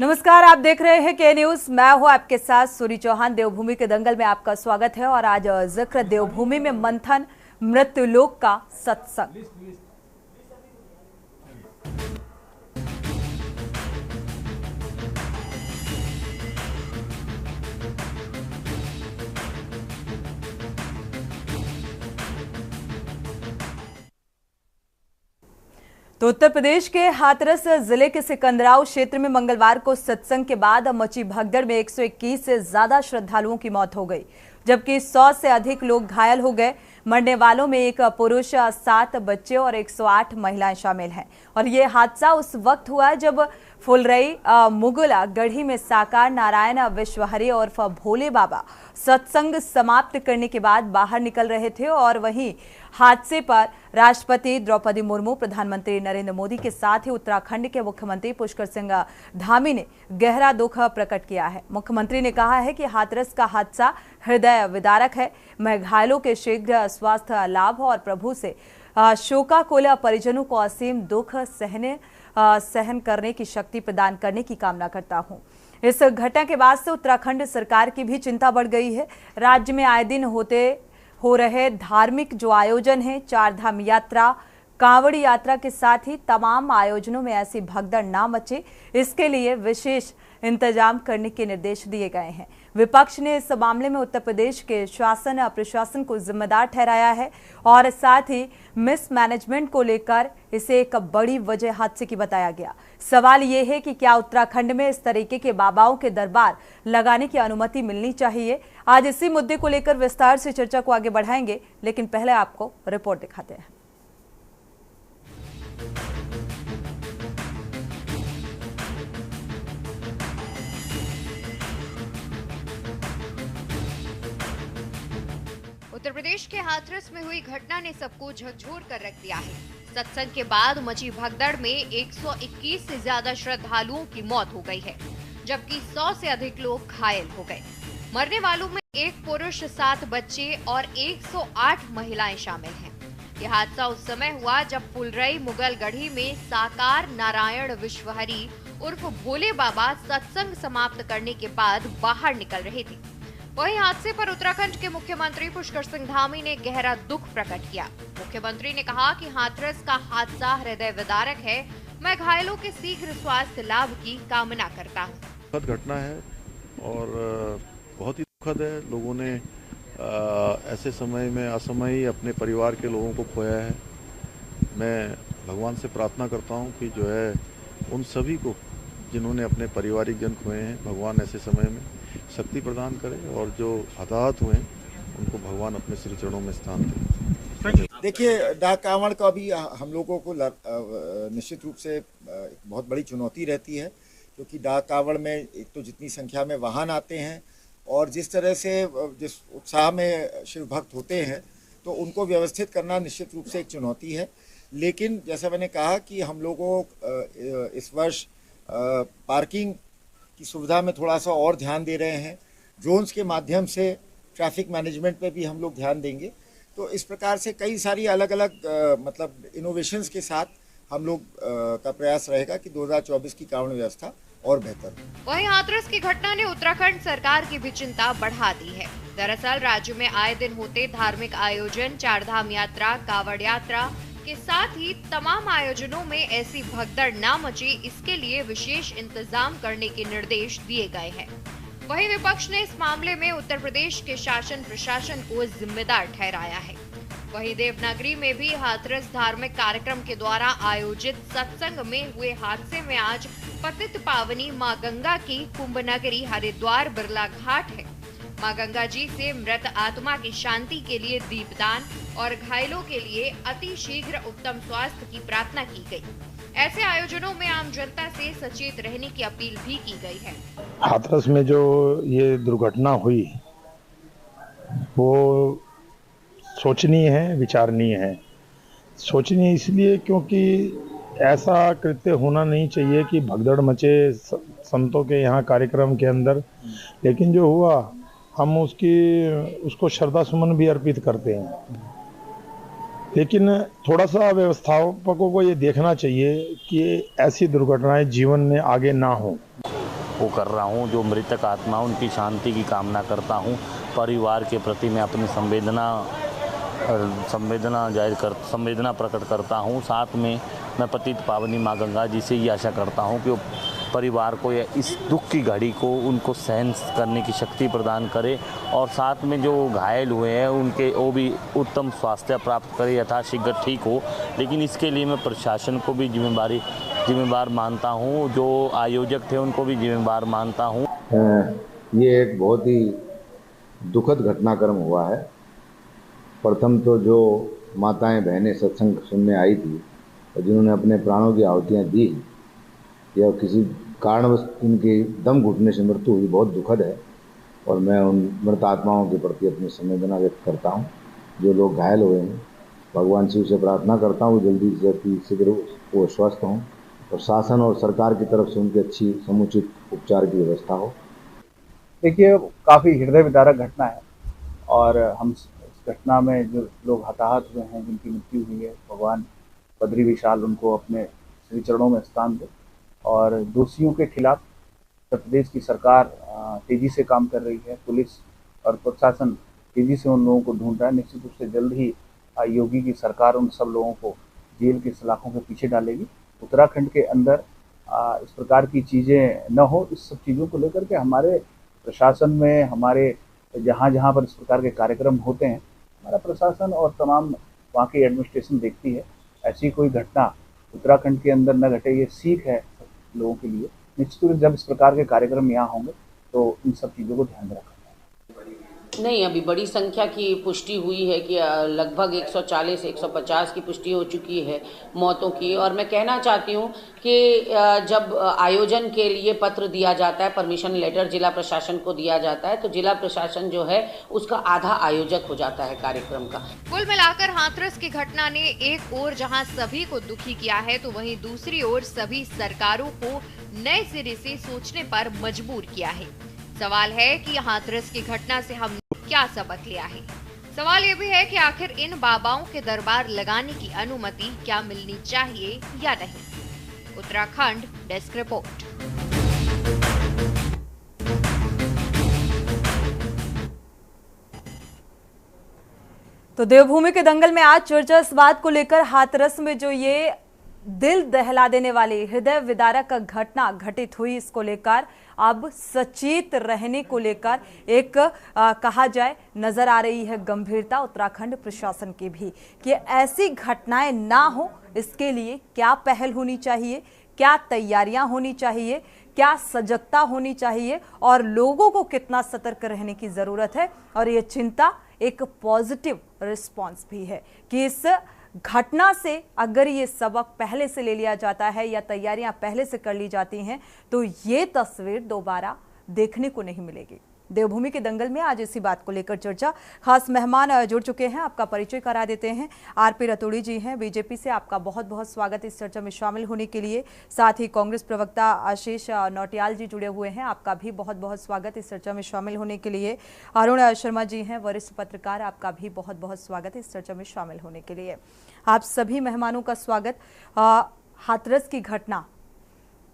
नमस्कार, आप देख रहे हैं के न्यूज। मैं हूं आपके साथ सूरी चौहान। देवभूमि के दंगल में आपका स्वागत है और आज जिक्र देवभूमि में मंथन मृत्युलोक का सत्संग। तो उत्तर प्रदेश के हाथरस जिले के सिकंदराव क्षेत्र में मंगलवार को सत्संग के बाद मची भगदड़ में 121 से ज्यादा श्रद्धालुओं की मौत हो गई, जबकि 100 से अधिक लोग घायल हो गए। मरने वालों में एक पुरुष, 7 बच्चे और 108 महिलाएं शामिल हैं। और ये हादसा उस वक्त हुआ जब फुलरई मुगला गढ़ी में साकार नारायण विश्वहरि उर्फ भोले बाबा सत्संग समाप्त करने के बाद बाहर निकल रहे थे। और वहीं हादसे पर राष्ट्रपति द्रौपदी मुर्मू, प्रधानमंत्री नरेंद्र मोदी के साथ ही उत्तराखंड के मुख्यमंत्री पुष्कर सिंह धामी ने गहरा दुख प्रकट किया है। मुख्यमंत्री ने कहा है कि हाथरस का हादसा हृदय विदारक है। मैं घायलों के शीघ्र स्वास्थ्य लाभ और प्रभु से शोकाकुल परिजनों को असीम दुख सहन करने की शक्ति प्रदान करने की कामना करता हूं। इस घटना के बाद से उत्तराखंड सरकार की भी चिंता बढ़ गई है। राज्य में आए दिन हो रहे धार्मिक जो आयोजन हैं, 4 धाम यात्रा, कांवड़ी यात्रा के साथ ही तमाम आयोजनों में ऐसी भगदड़ ना मचे, इसके लिए विशेष इंतजाम करने के निर्देश दिए गए हैं। विपक्ष ने इस मामले में उत्तर प्रदेश के शासन प्रशासन को जिम्मेदार ठहराया है और साथ ही मिसमैनेजमेंट को लेकर इसे एक बड़ी वजह हादसे की बताया गया। सवाल ये है कि क्या उत्तराखंड में इस तरीके के बाबाओं के दरबार लगाने की अनुमति मिलनी चाहिए। आज इसी मुद्दे को लेकर विस्तार से चर्चा को आगे बढ़ाएंगे, लेकिन पहले आपको रिपोर्ट दिखाते हैं। उत्तर प्रदेश के हाथरस में हुई घटना ने सबको झकझोर कर रख दिया है। सत्संग के बाद मची भगदड़ में 121 से ज्यादा श्रद्धालुओं की मौत हो गई है, जबकि 100 से अधिक लोग घायल हो गए। मरने वालों में एक पुरुष, 7 बच्चे और 108 महिलाएं शामिल हैं। यह हादसा उस समय हुआ जब फुलरई मुगल गढ़ी में साकार नारायण विश्वहरि उर्फ भोले बाबा सत्संग समाप्त करने के बाद बाहर निकल रहे थे। वहीं हादसे पर उत्तराखंड के मुख्यमंत्री पुष्कर सिंह धामी ने गहरा दुख प्रकट किया। मुख्यमंत्री ने कहा कि हाथरस का हादसा हृदय विदारक है। मैं घायलों के शीघ्र स्वास्थ्य लाभ की कामना करता हूं। दुखद घटना है और बहुत ही दुखद है। लोगों ने ऐसे समय में असमय ही अपने परिवार के लोगों को खोया है। मैं भगवान से प्रार्थना करता हूं कि जो है उन सभी को जिन्होंने अपने पारिवारिक जन खोए हैं, भगवान ऐसे समय में शक्ति प्रदान करे और जो हताहत हुए उनको भगवान अपने श्री चरणों में स्थान दे। देखिए, डाक कांवड़ का भी हम लोगों को निश्चित रूप से एक बहुत बड़ी चुनौती रहती है, क्योंकि डाक कांवड़ में एक तो जितनी संख्या में वाहन आते हैं और जिस तरह से जिस उत्साह में शिव भक्त होते हैं, तो उनको व्यवस्थित करना निश्चित रूप से एक चुनौती है। लेकिन जैसा मैंने कहा कि हम लोगों इस वर्ष पार्किंग की सुविधा में थोड़ा सा और ध्यान दे रहे हैं। ड्रोन्स के माध्यम से ट्रैफिक मैनेजमेंट पे भी हम लोग ध्यान देंगे। तो इस प्रकार से कई सारी अलग अलग मतलब इनोवेशंस के साथ हम लोग का प्रयास रहेगा कि 2024 की कांवड़ व्यवस्था और बेहतर। वहीं हाथरस की घटना ने उत्तराखंड सरकार की भी चिंता बढ़ा दी है। दरअसल राज्य में आए दिन होते धार्मिक आयोजन, 4 धाम यात्रा, कांवड़ यात्रा के साथ ही तमाम आयोजनों में ऐसी भगदड़ ना मचे, इसके लिए विशेष इंतजाम करने के निर्देश दिए गए हैं। वहीं विपक्ष ने इस मामले में उत्तर प्रदेश के शासन प्रशासन को जिम्मेदार ठहराया है। वहीं देवनागरी में भी हाथरस धार्मिक कार्यक्रम के द्वारा आयोजित सत्संग में हुए हादसे में आज पतित पावनी मां गंगा की कुंभ नगरी हरिद्वार बिरला घाट है। मां गंगा जी से मृत आत्मा की शांति के लिए दीपदान और घायलों के लिए अति शीघ्र उत्तम स्वास्थ्य की प्रार्थना की गई। ऐसे आयोजनों में आम जनता से सचेत रहने की अपील भी की गई है। हाथरस में जो ये दुर्घटना हुई वो सोचनीय है, विचारणीय है। सोचनीय इसलिए क्योंकि ऐसा कृत्य होना नहीं चाहिए कि भगदड़ मचे संतों के यहाँ कार्यक्रम के अंदर, लेकिन जो हुआ हम उसको श्रद्धा सुमन भी अर्पित करते हैं। लेकिन थोड़ा सा व्यवस्थापकों को ये देखना चाहिए कि ऐसी दुर्घटनाएं जीवन में आगे ना हो। वो कर रहा हूँ। जो मृतक आत्मा उनकी शांति की कामना करता हूँ। परिवार के प्रति मैं अपनी संवेदना प्रकट करता हूँ। साथ में मैं पतित पावनी माँ गंगा जी से ये आशा करता हूँ कि वो परिवार को या इस दुख की घड़ी को उनको सहन करने की शक्ति प्रदान करे, और साथ में जो घायल हुए हैं उनके वो भी उत्तम स्वास्थ्य प्राप्त करे, यथाशीघ्र ठीक हो। लेकिन इसके लिए मैं प्रशासन को भी जिम्मेवार मानता हूँ, जो आयोजक थे उनको भी जिम्मेवार मानता हूँ। ये एक बहुत ही दुखद घटनाक्रम हुआ है। प्रथम तो जो माताएं बहनें सत्संग सुनने आई थी और जिन्होंने अपने प्राणों की आहुतियाँ दी या किसी कारणवश उनकी दम घुटने से मृत्यु हुई, बहुत दुखद है। और मैं उन मृत आत्माओं के प्रति अपनी संवेदना व्यक्त करता हूँ। जो लोग घायल हुए हैं, भगवान शिव से प्रार्थना करता हूँ जल्दी से शीघ्र वो स्वस्थ हों और शासन और सरकार की तरफ से उनकी अच्छी समुचित उपचार की व्यवस्था हो। देखिए, काफ़ी हृदय विदारक घटना है और हम इस घटना में जो लोग हताहत हुए हैं, जिनकी मृत्यु हुई है, भगवान बद्री विशाल उनको अपने श्री चरणों में स्थान दे। और दोषियों के खिलाफ उत्तर प्रदेश की सरकार तेज़ी से काम कर रही है। पुलिस और प्रशासन तेज़ी से उन लोगों को ढूंढ रहा है। निश्चित रूप से जल्द ही योगी की सरकार उन सब लोगों को जेल के सलाखों के पीछे डालेगी। उत्तराखंड के अंदर इस प्रकार की चीज़ें न हो, इस सब चीज़ों को लेकर के हमारे प्रशासन में, हमारे जहाँ पर इस प्रकार के कार्यक्रम होते हैं, हमारा प्रशासन और तमाम वहाँ की एडमिनिस्ट्रेशन देखती है। ऐसी कोई घटना उत्तराखंड के अंदर न घटे, ये सीख है लोगों के लिए। निश्चित रूप से जब इस प्रकार के कार्यक्रम यहाँ होंगे तो इन सब चीज़ों को ध्यान में रखा नहीं, अभी बड़ी संख्या की पुष्टि हुई है कि लगभग 140-150 की पुष्टि हो चुकी है मौतों की। और मैं कहना चाहती हूँ कि जब आयोजन के लिए पत्र दिया जाता है, परमिशन लेटर जिला प्रशासन को दिया जाता है, तो जिला प्रशासन जो है उसका आधा आयोजक हो जाता है कार्यक्रम का। कुल मिलाकर हाथरस की घटना ने एक ओर जहां सभी को दुखी किया है, तो वहीं दूसरी ओर सभी सरकारों को नए सिरे से सोचने पर मजबूर किया है। सवाल है कि हाथरस की घटना से हम क्या सबक लिया है। सवाल ये भी है कि आखिर इन बाबाओं के दरबार लगाने की अनुमति क्या मिलनी चाहिए या नहीं। Uttarakhand desk report. तो देवभूमि के दंगल में आज चर्चा इस बात को लेकर हाथरस में जो ये दिल दहला देने वाली हृदय विदारक घटना घटित हुई, इसको लेकर अब सचेत रहने को लेकर एक कहा जाए नजर आ रही है गंभीरता उत्तराखंड प्रशासन की भी कि ऐसी घटनाएं ना हो, इसके लिए क्या पहल होनी चाहिए, क्या तैयारियां होनी चाहिए, क्या सजगता होनी चाहिए और लोगों को कितना सतर्क रहने की जरूरत है। और ये चिंता एक पॉजिटिव रिस्पॉन्स भी है कि इस घटना से अगर ये सबक पहले से ले लिया जाता है या तैयारियां पहले से कर ली जाती हैं तो ये तस्वीर दोबारा देखने को नहीं मिलेगी। देवभूमि के दंगल में आज इसी बात को लेकर चर्चा, खास मेहमान जुड़ चुके हैं, आपका परिचय करा देते हैं। आरपी रतूड़ी जी हैं बीजेपी से, आपका बहुत बहुत स्वागत इस चर्चा में शामिल होने के लिए। साथ ही कांग्रेस प्रवक्ता आशीष नौटियाल जी जुड़े हुए हैं, आपका भी बहुत बहुत स्वागत इस चर्चा में शामिल होने के लिए। अरुण शर्मा जी हैं वरिष्ठ पत्रकार, आपका भी बहुत बहुत स्वागत इस चर्चा में शामिल होने के लिए। आप सभी मेहमानों का स्वागत। हाथरस की घटना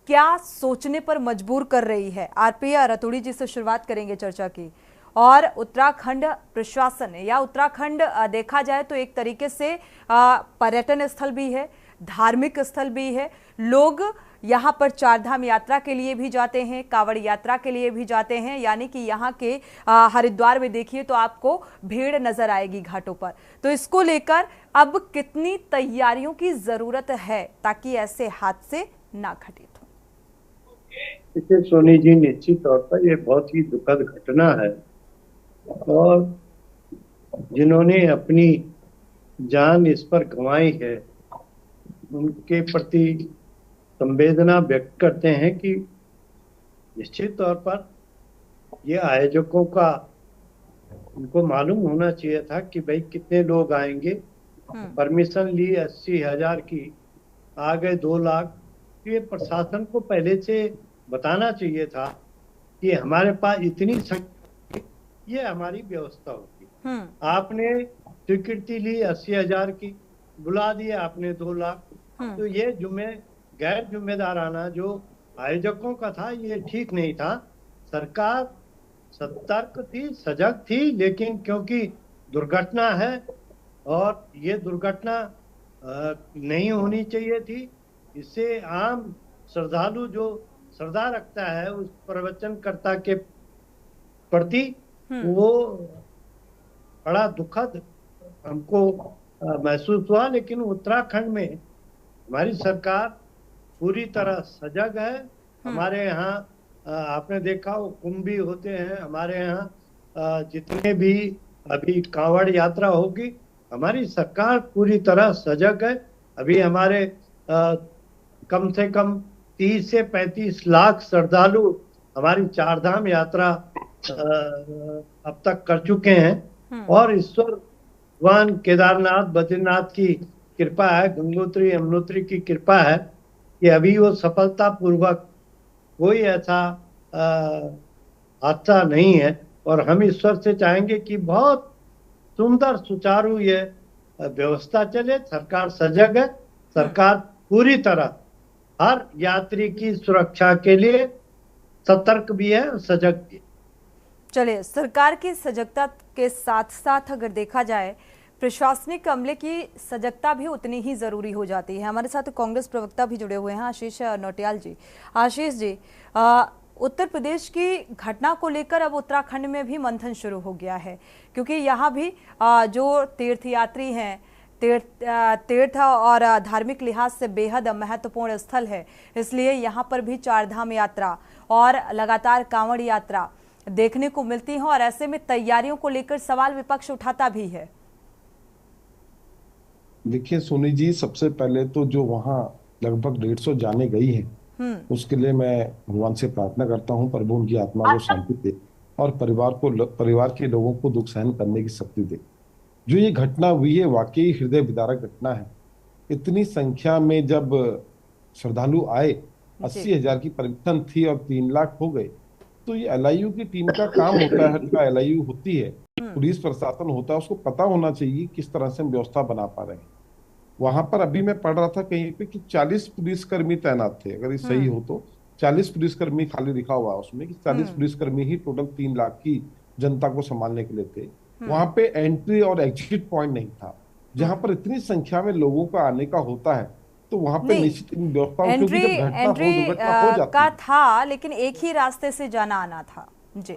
क्या सोचने पर मजबूर कर रही है? आरपी रतूड़ी जी से शुरुआत करेंगे चर्चा की। और उत्तराखंड प्रशासन या उत्तराखंड देखा जाए तो एक तरीके से पर्यटन स्थल भी है, धार्मिक स्थल भी है। लोग यहाँ पर चारधाम यात्रा के लिए भी जाते हैं, कांवड़ यात्रा के लिए भी जाते हैं, यानी कि यहाँ के हरिद्वार में देखिए तो आपको भीड़ नजर आएगी घाटों पर। तो इसको लेकर अब कितनी तैयारियों की जरूरत है ताकि ऐसे हादसे ना घटित हो? देखिए सोनी जी, निश्चित तौर पर यह बहुत ही दुखद घटना है और जिन्होंने अपनी जान इस पर गंवाई है उनके प्रति संवेदना व्यक्त करते हैं कि निश्चित तौर पर ये आयोजकों का उनको मालूम होना चाहिए था कि भाई कितने लोग आएंगे। परमिशन ली 80,000 की, आ गए 2 लाख। ये प्रशासन को पहले से बताना चाहिए था कि हमारे पास इतनी संख्या, ये हमारी व्यवस्था होगी। आपने स्वीकृति ली 80,000 की, बुला दिए आपने 2 लाख। तो ये गैर जिम्मेदाराना जो आयोजकों का था, ये ठीक नहीं था। सरकार सतर्क थी, सजग थी, लेकिन क्योंकि दुर्घटना है और ये दुर्घटना नहीं होनी चाहिए थी, इससे आम श्रद्धालु जो श्रद्धा रखता है उस प्रवचनकर्ता के प्रति, वो बड़ा दुखद हमको महसूस हुआ। लेकिन उत्तराखंड में हमारी सरकार पूरी तरह सजग है। हमारे यहाँ आपने देखा वो कुंभ भी होते हैं, हमारे यहाँ जितने भी अभी कांवड़ यात्रा होगी, हमारी सरकार पूरी तरह सजग है। अभी हमारे कम से कम 30 से 35 लाख श्रद्धालु हमारी चारधाम यात्रा अब तक कर चुके हैं। और ईश्वर भगवान केदारनाथ बद्रीनाथ की कृपा है, गंगोत्री यमुनोत्री की कृपा है कि अभी वो सफलता पूर्वक कोई ऐसा हादसा नहीं है। और हम ईश्वर से चाहेंगे कि बहुत सुंदर सुचारू ये व्यवस्था चले। सरकार सजग है, सरकार पूरी तरह हर यात्री की सुरक्षा के लिए सतर्क भी है और सजग भी है। चलिए, सरकार की सजगता के साथ साथ अगर देखा जाए प्रशासनिक अमले की सजगता भी उतनी ही जरूरी हो जाती है। हमारे साथ कांग्रेस प्रवक्ता भी जुड़े हुए हैं, आशीष नौटियाल जी। आशीष जी, उत्तर प्रदेश की घटना को लेकर अब उत्तराखंड में भी मंथन शुरू हो गया है, क्योंकि यहाँ भी जो तीर्थयात्री हैं, तीर्थ और धार्मिक लिहाज से बेहद महत्वपूर्ण स्थल है, इसलिए यहाँ पर भी चारधाम यात्रा और लगातार कांवड़ यात्रा देखने को मिलती है। और ऐसे में तैयारियों को लेकर सवाल विपक्ष उठाता भी है। देखिए सोनी जी, सबसे पहले तो जो वहाँ लगभग 150 जाने गई हैं, उसके लिए मैं भगवान से प्रार्थना करता हूँ प्रभु उनकी आत्मा को शांति दे और परिवार के लोगों को दुख सहन करने की शक्ति दे। जो ये घटना हुई है वाकई हृदय विदारक घटना है। इतनी संख्या में जब श्रद्धालु आए, 80,000 की परमिशन थी और 3 लाख हो गए, तो ये एलआईयू की टीम का काम होता है। हर जगह एलआईयू होती है, पुलिस प्रशासन होता है, उसको पता होना चाहिए किस तरह से हम व्यवस्था बना पा रहे हैं। वहां पर अभी मैं पढ़ रहा था कहीं पे कि 40 पुलिसकर्मी तैनात थे। अगर ये सही हो तो 40 पुलिसकर्मी खाली लिखा हुआ है उसमें कि 40 पुलिसकर्मी ही टोटल 3 लाख की जनता को संभालने के लिए थे। वहां पे एंट्री और एग्जिट पॉइंट नहीं था। जहां पर इतनी संख्या में लोगों का आने का होता है तो वहां पे निश्चित व्यवस्था एंट्री का था, लेकिन एक ही रास्ते से जाना आना था जी।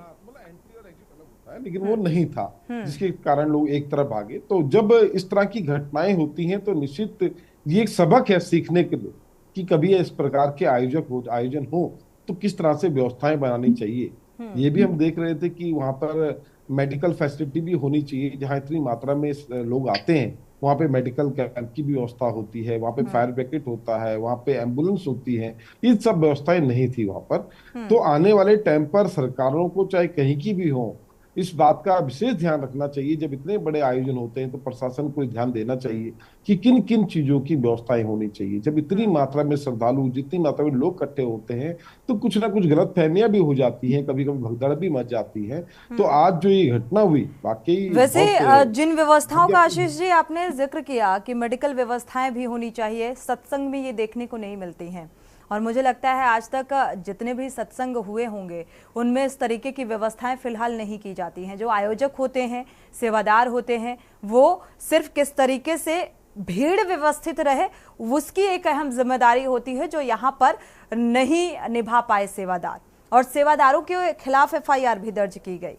लेकिन वो नहीं था, जिसके कारण लोग एक तरफ भागे। तो जब इस तरह की घटनाएं होती हैं तो निश्चित ये एक सबक है सीखने के लिए कि कभी इस प्रकार के आयोजन हो तो किस तरह से व्यवस्थाएं बनानी चाहिए। ये भी हम देख रहे थे कि वहां पर मेडिकल फैसिलिटी भी होनी चाहिए। जहां इतनी मात्रा में लोग आते हैं वहां पे मेडिकल कैंप की भी व्यवस्था होती है, वहां पे फायर ब्रिगेड होता है, वहां पे एम्बुलेंस होती है। ये सब व्यवस्थाएं नहीं थी वहां पर। तो आने वाले टाइम पर सरकारों को चाहे कहीं की भी हो, इस बात का विशेष ध्यान रखना चाहिए। जब इतने बड़े आयोजन होते हैं तो प्रशासन को ध्यान देना चाहिए कि किन किन चीजों की व्यवस्थाएं होनी चाहिए। जब इतनी मात्रा में श्रद्धालु, जितनी मात्रा में लोग इकट्ठे होते हैं तो कुछ ना कुछ गलत फहमियां भी हो जाती हैं, कभी कभी भगदड़ भी मच जाती है। तो आज जो ये घटना हुई वाकई, वैसे जिन व्यवस्थाओं का आशीष जी आपने जिक्र किया कि मेडिकल व्यवस्थाएं भी होनी चाहिए, सत्संग में ये देखने को नहीं मिलती हैं। और मुझे लगता है आज तक जितने भी सत्संग हुए होंगे उनमें इस तरीके की व्यवस्थाएं फिलहाल नहीं की जाती हैं। जो आयोजक होते हैं, सेवादार होते हैं, वो सिर्फ किस तरीके से भीड़ व्यवस्थित रहे उसकी एक अहम जिम्मेदारी होती है, जो यहाँ पर नहीं निभा पाए सेवादार। और सेवादारों के खिलाफ FIR भी दर्ज की गई।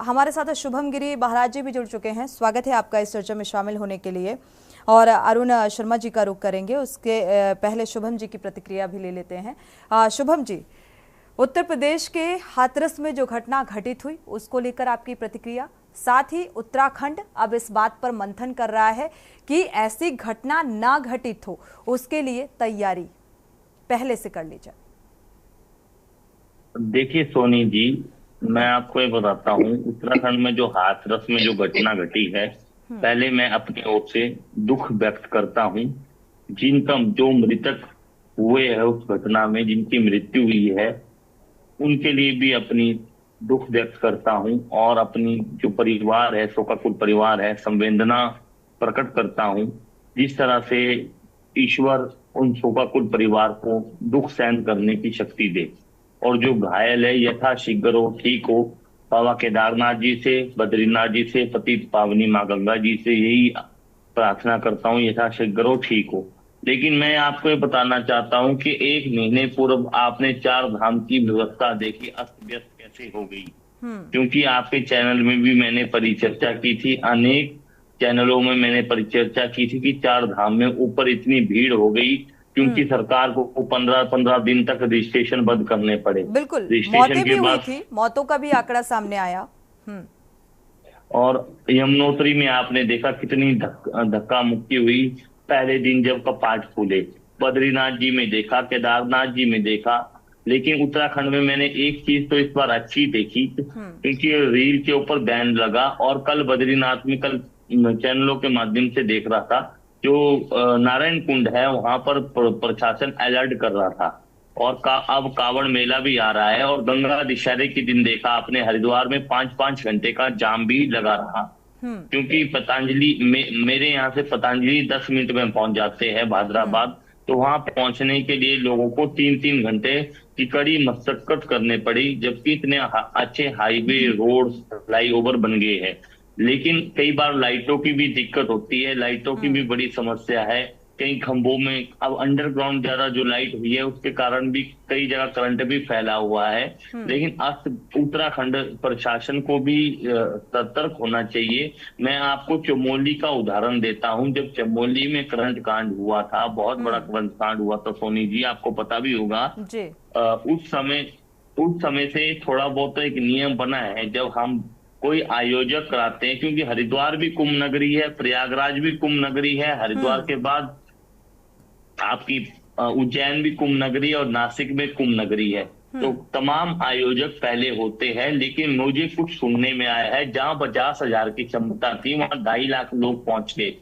हमारे साथ शुभम गिरी महाराज जी भी जुड़ चुके हैं। स्वागत है आपका इस चर्चा में शामिल होने के लिए। और अरुण शर्मा जी का रुख करेंगे, उसके पहले शुभम जी की प्रतिक्रिया भी ले लेते हैं। शुभम जी, उत्तर प्रदेश के हाथरस में जो घटना घटित हुई उसको लेकर आपकी प्रतिक्रिया, साथ ही उत्तराखंड अब इस बात पर मंथन कर रहा है कि ऐसी घटना ना घटित हो उसके लिए तैयारी पहले से कर ली जाए। देखिए सोनी जी, मैं आपको ये बताता हूँ, उत्तराखंड में जो हाथरस में जो घटना घटी है, पहले मैं अपनी ओर से दुख व्यक्त करता हूँ। जिनका जो मृतक हुए हैं उस घटना में, जिनकी मृत्यु हुई है, उनके लिए भी अपनी दुख व्यक्त करता हूँ और अपनी जो परिवार है, शोकाकुल परिवार है, संवेदना प्रकट करता हूँ। जिस तरह से ईश्वर उन शोकाकुल परिवार को दुख सहन करने की शक्ति दे, और जो घायल है यथाशीघ्र हो, ठीक हो। बाबा केदारनाथ जी से, बद्रीनाथ जी से, पतित पावनी माँ गंगा जी से यही प्रार्थना करता हूँ, यथाशीघ्र हो, ठीक हो। लेकिन मैं आपको ये बताना चाहता हूँ कि 1 महीने पूर्व आपने 4 धाम की व्यवस्था देखी अस्त व्यस्त कैसे हो गई। क्योंकि आपके चैनल में भी मैंने परिचर्चा की थी, अनेक चैनलों में मैंने परिचर्चा की थी कि 4 धाम में ऊपर इतनी भीड़ हो गई क्योंकि सरकार को 15-15 दिन तक रजिस्ट्रेशन बंद करने पड़े। बिल्कुल, रजिस्ट्रेशन मौतें भी के हुई बाद थी, मौतों का भी आंकड़ा सामने आया। और यमुनोत्री में आपने देखा कितनी धक्का मुक्की हुई पहले दिन जब कपाट खुले। बद्रीनाथ जी में देखा, केदारनाथ जी में देखा, लेकिन उत्तराखंड में मैंने एक चीज तो इस बार अच्छी देखी, क्योंकि रील के ऊपर बैन लगा। और कल बद्रीनाथ में, कल चैनलों के माध्यम से देख रहा था, जो नारायण कुंड है वहां पर प्रशासन अलर्ट कर रहा था। और अब कावड़ मेला भी आ रहा है, और गंगा दशहरे के दिन देखा आपने हरिद्वार में 5-5 घंटे का जाम भी लगा रहा, क्योंकि पतंजलि मेरे यहाँ से पतंजलि 10 मिनट में पहुंच जाते हैं भादराबाद, तो वहां पहुंचने के लिए लोगों को 3-3 घंटे की कड़ी मशक्कत करने पड़ी, जबकि इतने अच्छे हाईवे, रोड, फ्लाईओवर बन गए हैं। लेकिन कई बार लाइटों की भी दिक्कत होती है, लाइटों की भी बड़ी समस्या है। कई खंभों में अब अंडरग्राउंड ज्यादा जो लाइट हुई है उसके कारण भी कई जगह करंट भी फैला हुआ है। लेकिन उत्तराखंड प्रशासन को भी सतर्क होना चाहिए। मैं आपको चमोली का उदाहरण देता हूं। जब चमोली में करंट कांड हुआ था, बहुत बड़ा करंट कांड हुआ था सोनी जी, आपको पता भी होगा। उस समय से थोड़ा बहुत एक नियम बना है, जब हम कोई आयोजक कराते हैं, क्योंकि हरिद्वार भी कुंभ नगरी है, प्रयागराज भी कुंभ नगरी है, हरिद्वार के बाद आपकी उज्जैन भी कुंभ नगरी है और नासिक में कुंभ नगरी है। तो तमाम आयोजक पहले होते हैं, लेकिन मुझे कुछ सुनने में आया है जहां 50,000 की क्षमता थी वहां 2.5 लाख लोग पहुंच गए।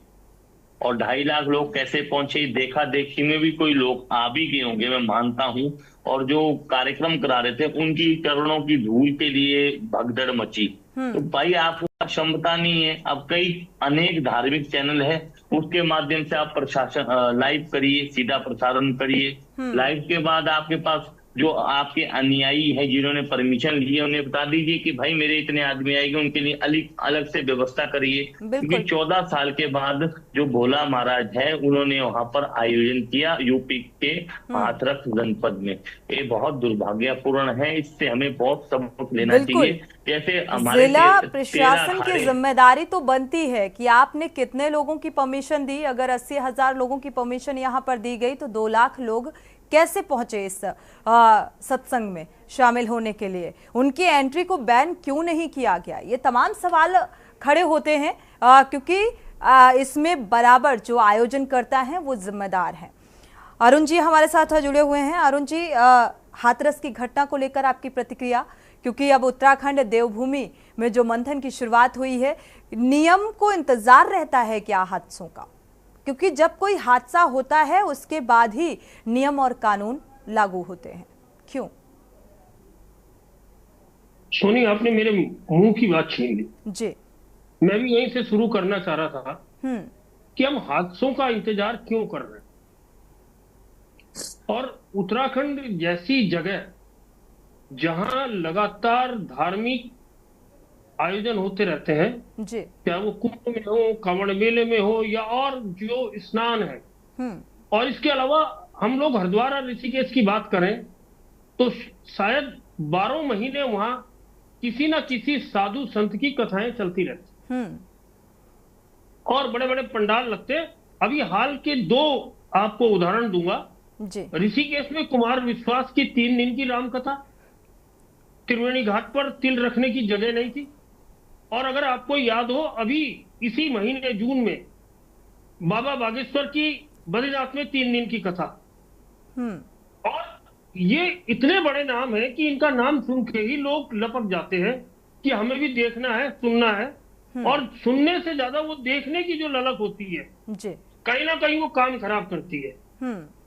और 2.5 लाख लोग कैसे पहुंचे, देखा देखी में भी कोई लोग आ भी गए होंगे, मैं मानता हूं। और जो कार्यक्रम करा रहे थे उनकी चरणों की धूल के लिए भगदड़ मची। तो भाई आपको क्षमता नहीं है। अब कई अनेक धार्मिक चैनल है, उसके माध्यम से आप प्रशासन लाइव करिए, सीधा प्रसारण करिए। लाइव के बाद आपके पास जो आपके अनुयायी है जिन्होंने परमिशन ली है उन्हें बता दीजिए कि भाई मेरे इतने आदमी आएंगे, उनके लिए अलग से व्यवस्था करिए। क्योंकि 14 साल के बाद जो भोला महाराज है उन्होंने वहां पर आयोजन किया यूपी के हाथरस जनपद में। ये बहुत दुर्भाग्यपूर्ण है, इससे हमें बहुत सबक लेना चाहिए। जैसे हमारे जिला प्रशासन की जिम्मेदारी तो बनती है कि आपने कितने लोगों की परमिशन दी। अगर 80,000 लोगों की परमिशन यहाँ पर दी गई तो 2 लाख लोग कैसे पहुंचे इस सत्संग में शामिल होने के लिए? उनकी एंट्री को बैन क्यों नहीं किया गया? ये तमाम सवाल खड़े होते हैं, क्योंकि इसमें बराबर जो आयोजन करता है वो जिम्मेदार है। अरुण जी हमारे साथ जुड़े हुए हैं। अरुण जी, हाथरस की घटना को लेकर आपकी प्रतिक्रिया, क्योंकि अब उत्तराखंड देवभूमि में जो मंथन की शुरुआत हुई है, नियम को इंतजार रहता है क्या हादसों का? क्योंकि जब कोई हादसा होता है उसके बाद ही नियम और कानून लागू होते हैं, क्यों? सोनी, आपने मेरे मुंह की बात छीन ली जी। मैं भी यहीं से शुरू करना चाह रहा था कि हम हादसों का इंतजार क्यों कर रहे हैं। और उत्तराखंड जैसी जगह जहां लगातार धार्मिक आयोजन होते रहते हैं जी, चाहे वो कुंभ में हो, कांवड़ मेले में हो, या और जो स्नान है, और इसके अलावा हम लोग हरिद्वार और ऋषिकेश की बात करें तो शायद 12 महीने वहां किसी ना किसी साधु संत की कथाएं चलती रहती और बड़े बड़े पंडाल लगते। अभी हाल के 2 आपको उदाहरण दूंगा। ऋषिकेश में कुमार विश्वास की 3 दिन की रामकथा, त्रिवेणी घाट पर तिल रखने की जगह नहीं थी। और अगर आपको याद हो, अभी इसी महीने जून में बाबा बागेश्वर की बद्रीनाथ में 3 दिन की कथा। और ये इतने बड़े नाम है कि इनका नाम सुन के ही लोग लपक जाते हैं कि हमें भी देखना है, सुनना है। और सुनने से ज्यादा वो देखने की जो ललक होती है कहीं ना कहीं वो काम खराब करती है।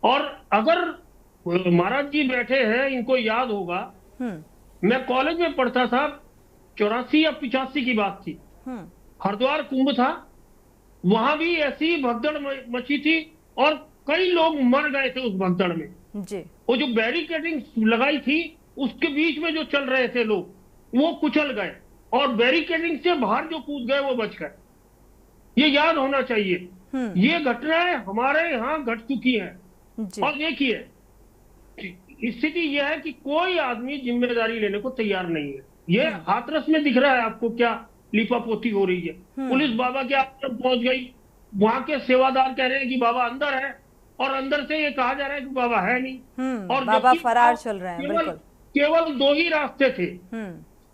और अगर महाराज जी बैठे हैं, इनको याद होगा, मैं कॉलेज में पढ़ता था, 84 या 85 की बात थी, हरिद्वार कुंभ था, वहां भी ऐसी भगदड़ मची थी और कई लोग मर गए थे उस भगदड़ में जी। वो जो बैरिकेडिंग लगाई थी उसके बीच में जो चल रहे थे लोग वो कुचल गए और बैरिकेडिंग से बाहर जो कूद गए वो बच गए। ये याद होना चाहिए। ये घटनाएं हमारे यहाँ घट चुकी हैं। और देखिए स्थिति यह है कि कोई आदमी जिम्मेदारी लेने को तैयार नहीं है। ये हाथरस में दिख रहा है आपको क्या लिपापोती हो रही है। पुलिस बाबा के आश्रम पहुंच गई, वहां के सेवादार कह रहे हैं कि बाबा अंदर है और अंदर से ये कहा जा रहा है कि बाबा है नहीं। और बाबा फरार चल रहे हैं। बिल्कुल केवल 2 ही रास्ते थे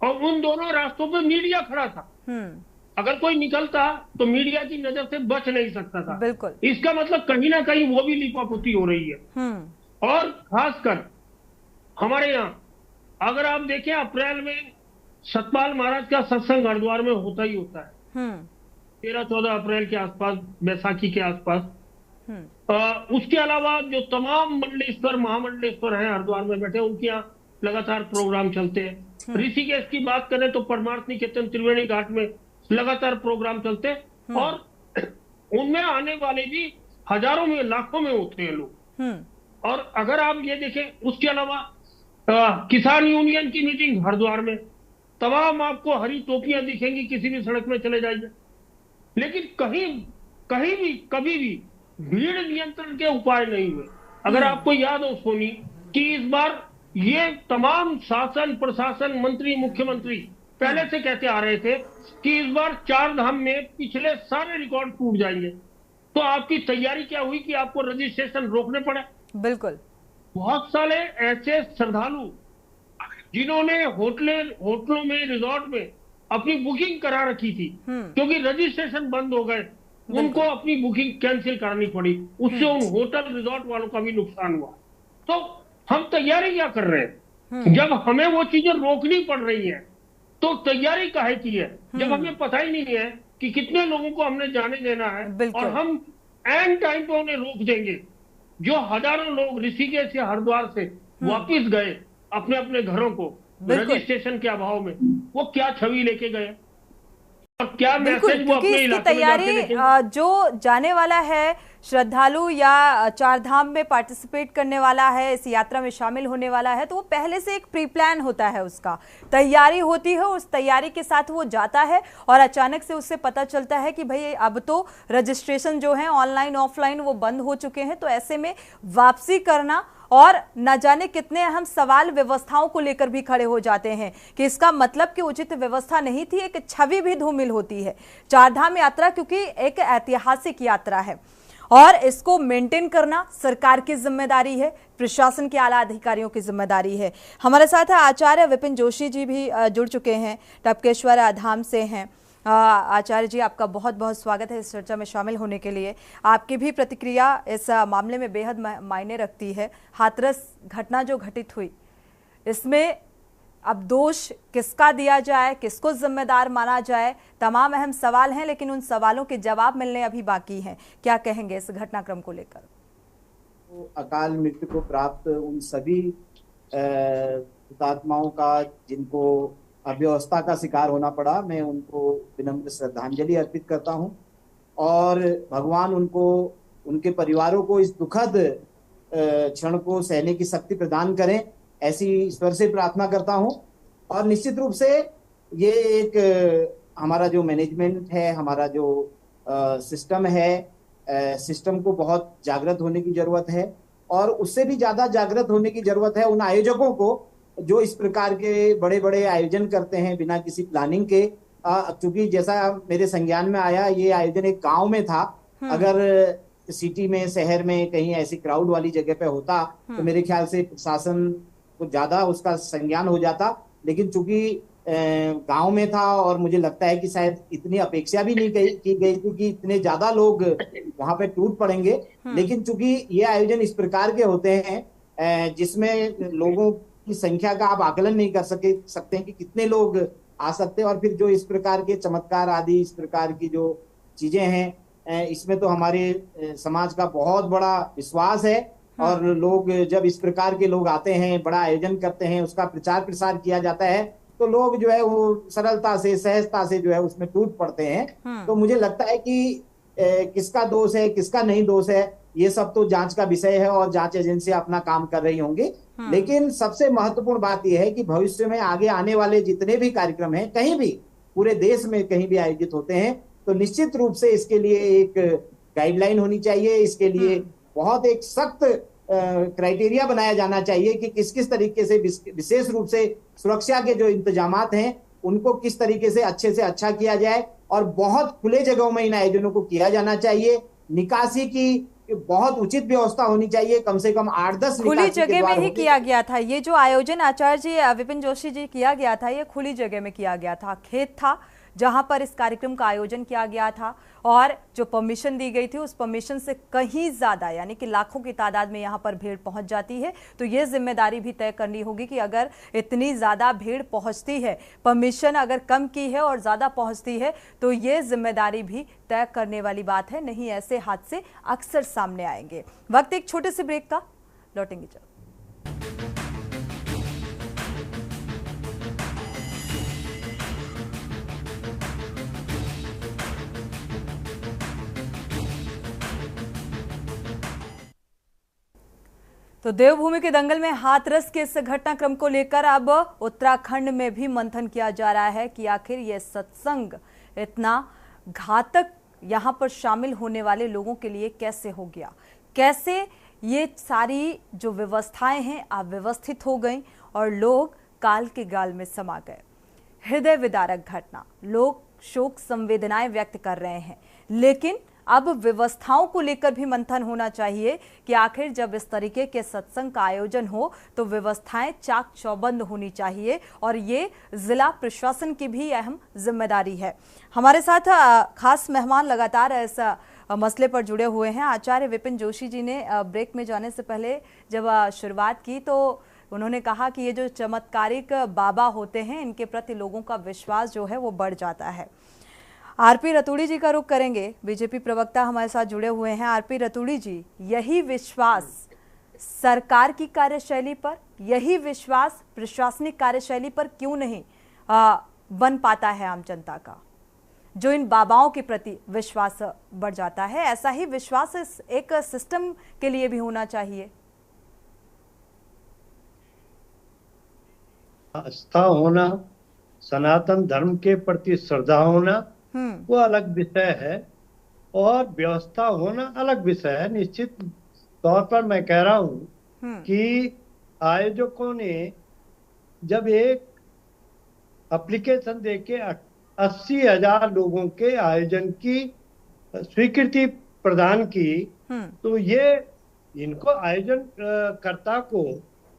और उन दोनों रास्तों पे मीडिया खड़ा था। अगर कोई निकलता तो मीडिया की नजर से बच नहीं सकता था। बिल्कुल। इसका मतलब कहीं ना कहीं वो भी लिपापोती हो रही है। और खासकर हमारे यहाँ अगर आप देखें अप्रैल में सतपाल महाराज का सत्संग हरिद्वार में होता ही होता है। 13-14 अप्रैल के आसपास, बैसाखी के आसपास। उसके अलावा जो तमाम मंडलेश्वर महामंडलेश्वर हैं हरिद्वार में बैठे, उनके यहाँ लगातार प्रोग्राम चलते हैं। ऋषिकेश की बात करें तो परमार्थ निकेतन त्रिवेणी घाट में लगातार प्रोग्राम चलते हैं और उनमें आने वाले भी हजारों में लाखों में होते हैं लोग। और अगर आप ये देखें उसके अलावा किसान यूनियन की मीटिंग हरिद्वार में, तमाम आपको हरी टोपियां दिखेंगी किसी भी सड़क में चले जाइए। लेकिन कहीं भी कभी भी भीड़ नियंत्रण के उपाय नहीं हुए। अगर आपको याद हो सोनी कि इस बार ये तमाम शासन प्रशासन मंत्री मुख्यमंत्री पहले से कहते आ रहे थे कि इस बार 4 धाम में पिछले सारे रिकॉर्ड टूट जाएंगे। तो आपकी तैयारी क्या हुई कि आपको रजिस्ट्रेशन रोकने पड़े। बिल्कुल। बहुत सारे ऐसे श्रद्धालु जिन्होंने होटलों में रिजॉर्ट में अपनी बुकिंग करा रखी थी, क्योंकि रजिस्ट्रेशन बंद हो गए, उनको अपनी बुकिंग कैंसिल करनी पड़ी। उससे उन होटल रिजॉर्ट वालों का भी नुकसान हुआ। तो हम तैयारी क्या कर रहे हैं जब हमें वो चीजें रोकनी पड़ रही है? तो तैयारी काहे की है जब हमें पता ही नहीं है कि कितने लोगों को हमने जाने देना है और हम एन टाइम पे उन्हें रोक देंगे। जो हजारों लोग ऋषिकेश से हरिद्वार से वापिस गए अपने अपने घरों को रजिस्ट्रेशन के अभाव में, वो क्या छवि लेके गए और क्या मैसेज वो अपने इलाके में जाके देखेंगे? जो जाने वाला है श्रद्धालु या 4 धाम में पार्टिसिपेट करने वाला है, इस यात्रा में शामिल होने वाला है, तो वो पहले से एक प्री प्लान होता है, उसका तैयारी होती है। उस तैयारी के साथ वो जाता है और अचानक से उससे पता चलता है कि भाई अब तो रजिस्ट्रेशन जो है ऑनलाइन ऑफलाइन वो बंद हो चुके हैं। तो ऐसे में वापसी करना और न जाने कितने अहम सवाल व्यवस्थाओं को लेकर भी खड़े हो जाते हैं कि इसका मतलब कि उचित व्यवस्था नहीं थी, एक छवि भी धूमिल होती है। 4 धाम यात्रा क्योंकि एक ऐतिहासिक यात्रा है और इसको मेंटेन करना सरकार की जिम्मेदारी है, प्रशासन के आला अधिकारियों की जिम्मेदारी है। हमारे साथ आचार्य विपिन जोशी जी भी जुड़ चुके हैं, टपकेश्वर धाम से हैं। आचार्य जी, आपका बहुत बहुत स्वागत है इस चर्चा में शामिल होने के लिए। आपकी भी प्रतिक्रिया इस मामले में बेहद मायने रखती है। हाथरस घटना जो घटित हुई, इसमें अब दोष किसका दिया जाए, किसको जिम्मेदार माना जाए, तमाम अहम सवाल हैं, लेकिन उन सवालों के जवाब मिलने अभी बाकी हैं। क्या कहेंगे इस घटनाक्रम को लेकर? तो अकाल मृत्यु को प्राप्त उन सभी हुतात्माओं का जिनको अव्यवस्था का शिकार होना पड़ा, मैं उनको विनम्र श्रद्धांजलि अर्पित करता हूं और भगवान उनको, उनके परिवारों को इस दुखद क्षण को सहने की शक्ति प्रदान करें, ऐसी ईश्वर से प्रार्थना करता हूं। और निश्चित रूप से ये एक हमारा जो मैनेजमेंट है, हमारा जो सिस्टम है, सिस्टम को बहुत जागृत होने की जरूरत है और उससे भी ज्यादा जागृत होने की जरूरत है उन आयोजकों को जो इस प्रकार के बड़े बड़े आयोजन करते हैं बिना किसी प्लानिंग के। क्योंकि जैसा मेरे संज्ञान में आया, ये आयोजन एक गांव में था। अगर सिटी में, शहर में कहीं ऐसी क्राउड वाली जगह पे होता तो मेरे ख्याल से प्रशासन को ज्यादा उसका संज्ञान हो जाता। लेकिन चूंकि गांव में था और मुझे लगता है कि शायद इतनी अपेक्षा भी नहीं की गई थी कि इतने ज्यादा लोग वहां पे टूट पड़ेंगे। लेकिन चूंकि ये आयोजन इस प्रकार के होते हैं जिसमें लोगों की संख्या का आप आकलन नहीं कर सकते कि कितने लोग आ सकते हैं, और फिर जो इस प्रकार के चमत्कार आदि, इस प्रकार की जो चीजें हैं, इसमें तो हमारे समाज का बहुत बड़ा विश्वास है। और लोग जब इस प्रकार के लोग आते हैं, बड़ा आयोजन करते हैं, उसका प्रचार प्रसार किया जाता है, तो लोग जो है वो सरलता से, सहजता से जो है उसमें टूट पड़ते हैं। तो मुझे लगता है कि किसका दोष है किसका नहीं दोष है, ये सब तो जांच का विषय है और जांच एजेंसियां अपना काम कर रही होंगी। लेकिन सबसे महत्वपूर्ण बात यह है कि भविष्य में आगे आने वाले जितने भी कार्यक्रम हैं, कहीं भी पूरे देश में कहीं भी आयोजित होते हैं, तो निश्चित रूप से इसके लिए एक गाइडलाइन होनी चाहिए, इसके लिए बहुत एक सख्त क्राइटेरिया बनाया जाना चाहिए कि किस किस तरीके से विशेष रूप से सुरक्षा के जो इंतजामात हैं उनको किस तरीके से अच्छा किया जाए, और बहुत खुले जगहों में इन आयोजनों को किया जाना चाहिए। निकासी की बहुत उचित व्यवस्था होनी चाहिए, कम से कम 8-10 खुली जगह में ही किया गया था। ये जो आयोजन आचार्य जी विपिन जोशी जी किया गया था, ये खुली जगह में किया गया था, खेत था जहां पर इस कार्यक्रम का आयोजन किया गया था, और जो परमिशन दी गई थी उस परमिशन से कहीं ज्यादा यानी कि लाखों की तादाद में यहां पर भीड़ पहुंच जाती है। तो ये जिम्मेदारी भी तय करनी होगी कि अगर इतनी ज्यादा भीड़ पहुंचती है, परमिशन अगर कम की है और ज्यादा पहुंचती है, तो ये जिम्मेदारी भी तय करने वाली बात है, नहीं ऐसे हादसे अक्सर सामने आएंगे। वक्त एक छोटे से ब्रेक का, लौटेंगे जल्द। तो देवभूमि के दंगल में हाथरस के इस घटनाक्रम को लेकर अब उत्तराखंड में भी मंथन किया जा रहा है कि आखिर यह सत्संग इतना घातक यहां पर शामिल होने वाले लोगों के लिए कैसे हो गया, कैसे ये सारी जो व्यवस्थाएं हैं अव्यवस्थित हो गई और लोग काल के गाल में समा गए। हृदय विदारक घटना, लोग शोक संवेदनाएं व्यक्त कर रहे हैं, लेकिन अब व्यवस्थाओं को लेकर भी मंथन होना चाहिए कि आखिर जब इस तरीके के सत्संग का आयोजन हो तो व्यवस्थाएं चाक चौबंद होनी चाहिए, और ये जिला प्रशासन की भी अहम जिम्मेदारी है। हमारे साथ खास मेहमान लगातार इस मसले पर जुड़े हुए हैं। आचार्य विपिन जोशी जी ने ब्रेक में जाने से पहले जब शुरुआत की तो उन्होंने कहा कि ये जो चमत्कारिक बाबा होते हैं, इनके प्रति लोगों का विश्वास जो है वो बढ़ जाता है। आरपी रतूड़ी जी का रुख करेंगे, बीजेपी प्रवक्ता हमारे साथ जुड़े हुए हैं। आरपी रतूड़ी जी, यही विश्वास सरकार की कार्यशैली पर, यही विश्वास प्रशासनिक कार्यशैली पर क्यों नहीं बन पाता है आम जनता का, जो इन बाबाओं के प्रति विश्वास बढ़ जाता है? ऐसा ही विश्वास इस एक सिस्टम के लिए भी होना चाहिए। आस्था होना, सनातन धर्म के प्रति श्रद्धा होना वो अलग विषय है, और व्यवस्था होना अलग विषय है। निश्चित तौर पर मैं कह रहा हूं कि आयोजकों ने जब एक एप्लीकेशन देके 80,000 लोगों के आयोजन की स्वीकृति प्रदान की, तो ये इनको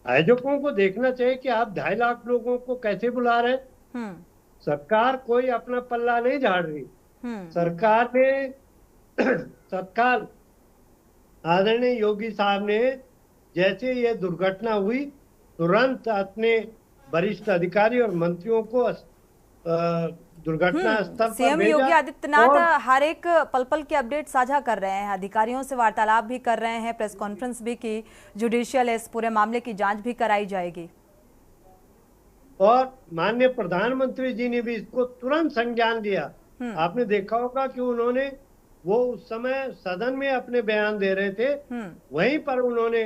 आयोजकों को देखना चाहिए कि आप 2.5 लाख लोगों को कैसे बुला रहे हैं। सरकार कोई अपना पल्ला नहीं झाड़ रही। सरकार आदरणीय योगी साहब ने जैसे ये दुर्घटना हुई तुरंत अपने वरिष्ठ अधिकारी और मंत्रियों को दुर्घटना स्थल पर सीएम योगी आदित्यनाथ हर एक पल पल की अपडेट साझा कर रहे हैं, अधिकारियों से वार्तालाप भी कर रहे हैं, प्रेस कॉन्फ्रेंस भी की, जुडिशियल इस पूरे मामले की जांच भी कराई जाएगी। और माननीय प्रधानमंत्री जी ने भी इसको तुरंत संज्ञान लिया। आपने देखा होगा कि उन्होंने वो उस समय सदन में अपने बयान दे रहे थे, वहीं पर उन्होंने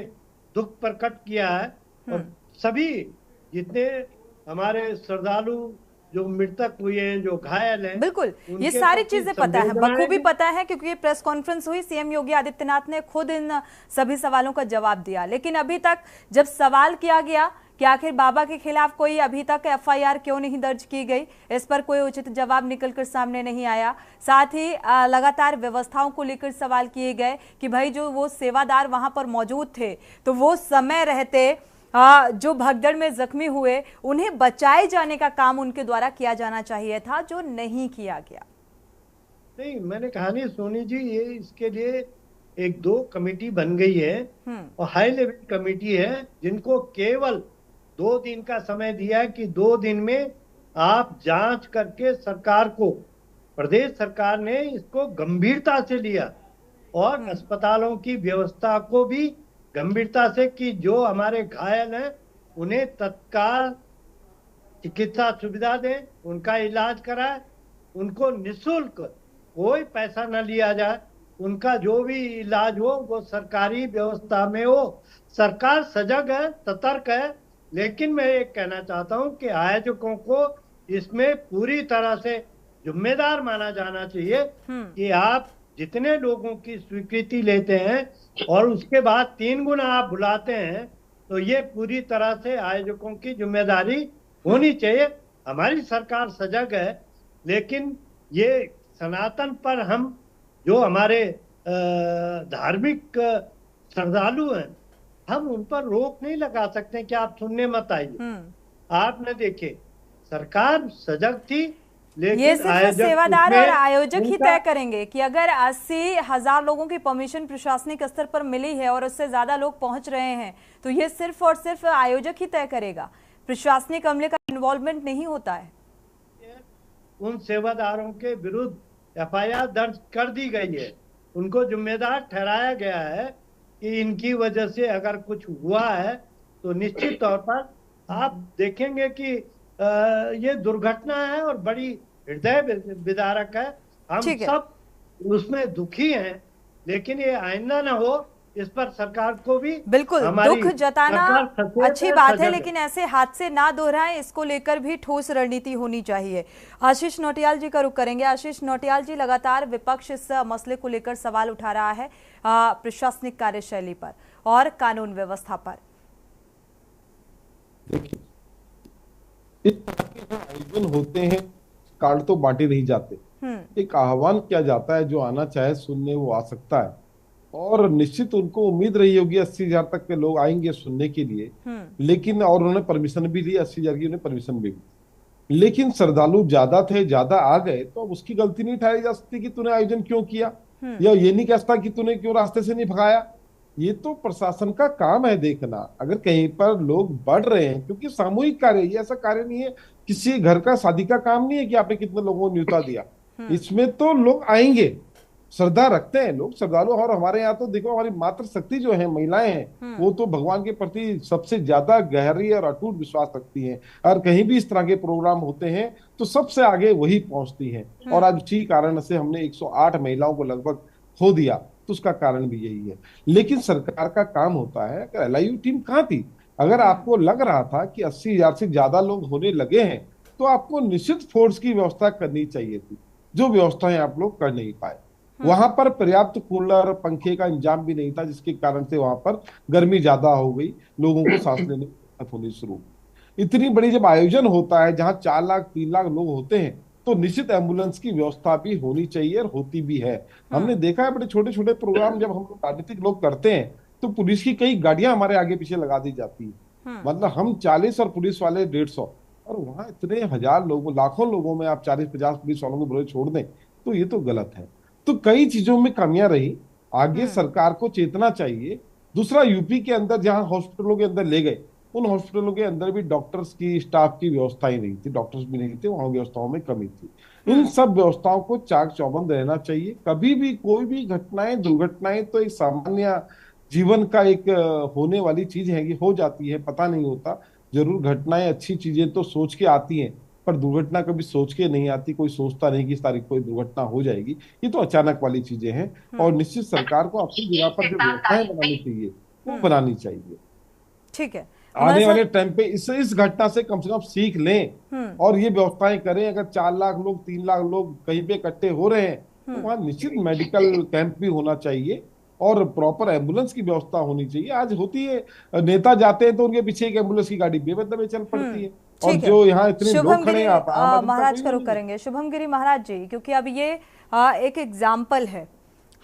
दुख प्रकट किया है, और सभी जितने हमारे श्रद्धालु जो मृतक हुए हैं, जो घायल हैं, बिल्कुल ये सारी चीजें पता है, बखूबी पता है, क्योंकि ये प्रेस कॉन्फ्रेंस हुई, सीएम योगी आदित्यनाथ ने खुद इन सभी सवालों का जवाब दिया। लेकिन अभी तक जब सवाल किया गया कि आखिर बाबा के खिलाफ कोई अभी तक एफआईआर क्यों नहीं दर्ज की गई, इस पर कोई उचित जवाब निकलकर सामने नहीं आया। साथ ही लगातार व्यवस्थाओं को लेकर सवाल किए गए कि भाई जो वो सेवादार वहां पर मौजूद थे, तो वो समय रहते जो भगदड़ में जख्मी हुए उन्हें बचाए जाने का काम उनके द्वारा किया जाना चाहिए था, जो नहीं किया गया। नहीं, मैंने कहा नहीं सोनी जी, ये इसके लिए 1-2 कमेटी बन गई है, और हाई लेवल कमेटी है, जिनको केवल 2 दिन का समय दिया है कि 2 दिन में आप जांच करके सरकार को, प्रदेश सरकार ने इसको गंभीरता से लिया, और अस्पतालों की व्यवस्था को भी गंभीरता से कि जो हमारे घायल हैं उन्हें तत्काल चिकित्सा सुविधा दें, उनका इलाज कराएं, उनको निःशुल्क कोई पैसा न लिया जाए, उनका जो भी इलाज हो वो सरकारी व्यवस्था में हो। सरकार सजग है, सतर्क है, लेकिन मैं ये कहना चाहता हूँ कि आयोजकों को इसमें पूरी तरह से जिम्मेदार माना जाना चाहिए कि आप जितने लोगों की स्वीकृति लेते हैं और उसके बाद 3 गुना आप बुलाते हैं, तो ये पूरी तरह से आयोजकों की जिम्मेदारी होनी चाहिए। हमारी सरकार सजग है, लेकिन ये सनातन पर हम जो हमारे धार्मिक श्रद्धालु हैं, हम उन पर रोक नहीं लगा सकते कि आप सुनने मत आइए। आपने देखे सरकार सजग थी, लेकिन ये सिर्फ सेवादार और आयोजक ही तय करेंगे कि अगर 80,000 लोगों की परमिशन प्रशासनिक स्तर पर मिली है और उससे ज्यादा लोग पहुंच रहे हैं, तो ये सिर्फ और सिर्फ आयोजक ही तय करेगा, प्रशासनिक अमले का इन्वॉल्वमेंट नहीं होता है। उन सेवादारों के विरुद्ध FIR दर्ज कर दी गई है, उनको जिम्मेदार ठहराया गया है कि इनकी वजह से अगर कुछ हुआ है तो निश्चित तौर पर आप देखेंगे कि ये दुर्घटना है और बड़ी हृदय विदारक है। हम सब उसमें दुखी हैं, लेकिन ये आइंदा न हो, इस पर सरकार को भी बिल्कुल दुख जताना अच्छी बात है, लेकिन ऐसे हादसे ना दोहराएं, इसको लेकर भी ठोस रणनीति होनी चाहिए। आशीष नौटियाल जी का रुख करेंगे। आशीष नौटियाल जी, लगातार विपक्ष इस मसले को लेकर सवाल उठा रहा है प्रशासनिक कार्यशैली पर और कानून व्यवस्था पर। इस तरह के जो आयोजन होते हैं, कार्ड तो बांटे नहीं जाते, एक आह्वान किया जाता है, जो आना चाहे सुनने वो आ सकता है। और निश्चित उनको उम्मीद रही होगी 80,000 तक के लोग आएंगे सुनने के लिए, लेकिन और उन्होंने परमिशन भी ली, 80,000 की उन्हें परमिशन भी दी, लेकिन श्रद्धालु ज्यादा थे, ज्यादा आ गए, तो अब उसकी गलती नहीं ठहराई जा सकती कि तूने आयोजन क्यों किया, या ये नहीं कहता कि तूने क्यों रास्ते से नहीं भगाया। ये तो प्रशासन का काम है देखना। अगर कहीं पर लोग बढ़ रहे हैं, क्योंकि सामूहिक कार्य, ये ऐसा कार्य नहीं है, किसी घर का शादी का काम नहीं है कि आपने कितने लोगों को न्योता दिया, इसमें तो लोग आएंगे, श्रद्धा रखते हैं लोग, श्रद्धालु। और हमारे यहाँ तो देखो, हमारी मातृ शक्ति जो है, महिलाएं हैं, वो तो भगवान के प्रति सबसे ज्यादा गहरी और अटूट विश्वास रखती हैं, और कहीं भी इस तरह के प्रोग्राम होते हैं तो सबसे आगे वही पहुंचती हैं। और आज उसी कारण से हमने 108 महिलाओं को लगभग खो दिया, तो उसका कारण भी यही है। लेकिन सरकार का काम होता है, अगर LIU टीम कहाँ थी, अगर आपको लग रहा था कि 80,000 से ज्यादा लोग होने लगे हैं, तो आपको निश्चित फोर्स की व्यवस्था करनी चाहिए थी, जो व्यवस्थाएं आप लोग कर नहीं पाए। वहां पर पर्याप्त कूलर पंखे का इंतजाम भी नहीं था, जिसके कारण से वहां पर गर्मी ज्यादा हो गई, लोगों को सांस लेने में दिक्कत होनी शुरू। इतनी बड़ी जब आयोजन होता है, जहां 4 लाख 3 लाख लोग होते हैं, तो निश्चित एम्बुलेंस की व्यवस्था भी होनी चाहिए, और होती भी है। हमने देखा है बड़े छोटे छोटे प्रोग्राम जब हम राजनीतिक लोग करते हैं, तो पुलिस की कई गाड़ियां हमारे आगे पीछे लगा दी जाती है। मतलब हम 40 और पुलिस वाले 150, और वहां इतने हजार लोगों, लाखों लोगों में आप 40-50 पुलिस वालों को बोले छोड़ दें, तो ये तो गलत है। तो कई चीजों में कमियां रही, आगे सरकार को चेतना चाहिए। दूसरा, यूपी के अंदर जहां हॉस्पिटलों के अंदर ले गए, उन हॉस्पिटलों के अंदर भी डॉक्टर्स की, स्टाफ की व्यवस्था ही नहीं थी, डॉक्टर्स भी नहीं थे, वहां व्यवस्थाओं में कमी थी। इन सब व्यवस्थाओं को चाक चौबंद रहना चाहिए। कभी भी कोई भी घटनाएं, दुर्घटनाएं तो एक सामान्य जीवन का एक होने वाली चीज है, कि हो जाती है, पता नहीं होता। जरूर घटनाएं, अच्छी चीजें तो सोच के आती हैं, पर दुर्घटना कभी सोच के नहीं आती। कोई सोचता नहीं कि इस तारीख को दुर्घटना हो जाएगी, ये तो अचानक वाली चीजें हैं। और निश्चित सरकार को अपनी जगह पर जो व्यवस्थाएं बनानी चाहिए, वो बनानी चाहिए। ठीक है, आने वाले टाइम पे इस घटना से कम सीख लें और ये व्यवस्थाएं करें। अगर 4 लाख लोग, 3 लाख लोग कहीं पे इकट्ठे हो रहे हैं, तो वहां निश्चित मेडिकल कैंप भी होना चाहिए और प्रॉपर एम्बुलेंस की व्यवस्था होनी चाहिए। आज होती है, नेता जाते हैं तो उनके पीछे एक एम्बुलेंस की गाड़ी बेमतलब चल पड़ती है। और जो यहाँ इतने लोग खड़े हैं, महाराज का रुख करेंगे। शुभम गिरी महाराज जी, क्योंकि अब ये एक एग्जाम्पल है,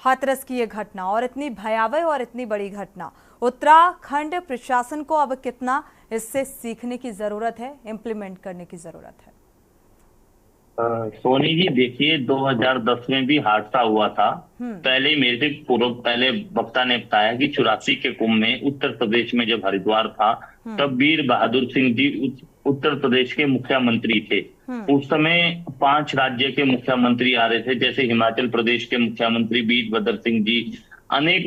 हाथरस की ये घटना, और इतनी भयावह और इतनी बड़ी घटना, उत्तराखंड प्रशासन को अब कितना इससे सीखने की जरूरत है, इम्प्लीमेंट करने की जरूरत है? सोनी जी, देखिए 2010 में भी हादसा हुआ था। पहले मेरे पहले वक्ता ने बताया कि 84 के कुंभ में उत्तर प्रदेश में जब हरिद्वार था, तब वीर बहादुर सिंह जी उत्तर प्रदेश के मुख्यमंत्री थे। उस समय 5 राज्य के मुख्यमंत्री आ रहे थे, जैसे हिमाचल प्रदेश के मुख्यमंत्री वीरभद्र सिंह जी, अनेक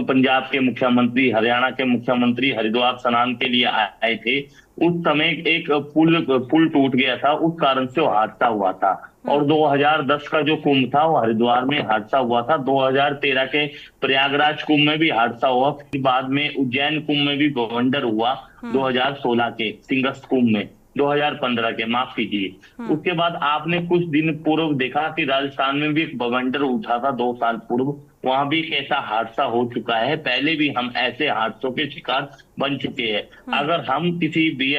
पंजाब के मुख्यमंत्री, हरियाणा के मुख्यमंत्री हरिद्वार स्नान के लिए आए थे। उस समय एक पुल टूट गया था, उस कारण से वो हादसा हुआ था। और 2010 का जो कुंभ था वो हरिद्वार में हादसा हुआ था। 2013 के प्रयागराज कुंभ में भी हादसा हुआ। फिर बाद में उज्जैन कुंभ में भी बवंडर हुआ 2016 के सिंगस्त कुंभ में, 2015 के, माफ कीजिए। उसके बाद आपने कुछ दिन पूर्व देखा कि राजस्थान में भी एक बवंडर उठा था 2 साल पूर्व, वहां भी एक ऐसा हादसा हो चुका है। पहले भी हम ऐसे हादसों के शिकार बन चुके हैं। अगर हम किसी भी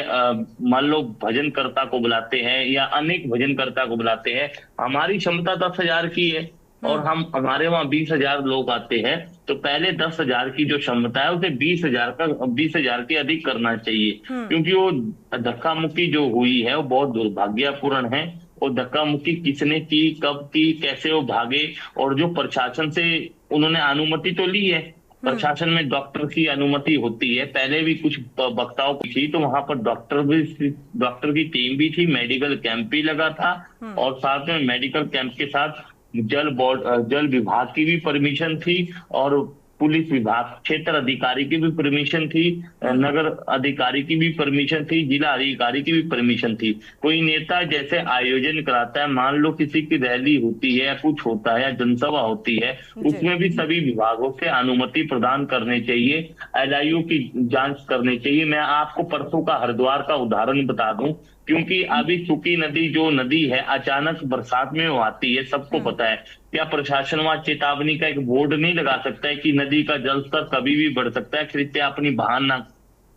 मान लो भजनकर्ता को बुलाते हैं या अनेक भजनकर्ता को बुलाते हैं, हमारी क्षमता 10,000 की है और हम हमारे वहां 20,000 लोग आते हैं, तो पहले 10,000 की जो क्षमता है उसे 20,000 की अधिक करना चाहिए। क्योंकि वो धक्का मुक्की जो हुई है वो बहुत दुर्भाग्यपूर्ण है। और धक्का मुक्की किसने की, कब की, कैसे वो भागे, और जो प्रशासन से उन्होंने अनुमति तो ली है, प्रशासन में डॉक्टर की अनुमति होती है, पहले भी कुछ वक्ताओं की थी, तो वहां पर डॉक्टर की टीम भी थी, मेडिकल कैंप भी लगा था, और साथ में मेडिकल कैंप के साथ जल विभाग की भी परमिशन थी, और पुलिस विभाग, क्षेत्र अधिकारी की भी परमिशन थी, नगर अधिकारी की भी परमिशन थी, जिला अधिकारी की भी परमिशन थी। कोई नेता जैसे आयोजन कराता है, मान लो किसी की रैली होती है या कुछ होता है या जनसभा होती है, उसमें भी सभी विभागों से अनुमति प्रदान करनी चाहिए, LIU की जांच करनी चाहिए। मैं आपको परसों का हरिद्वार का उदाहरण बता दूं, क्योंकि अभी सुकी नदी जो नदी है अचानक बरसात में वो आती है, सबको पता है। क्या प्रशासन वहां चेतावनी का एक बोर्ड नहीं लगा सकता है कि नदी का जल स्तर कभी भी बढ़ सकता है, कृपया अपनी वाहन ना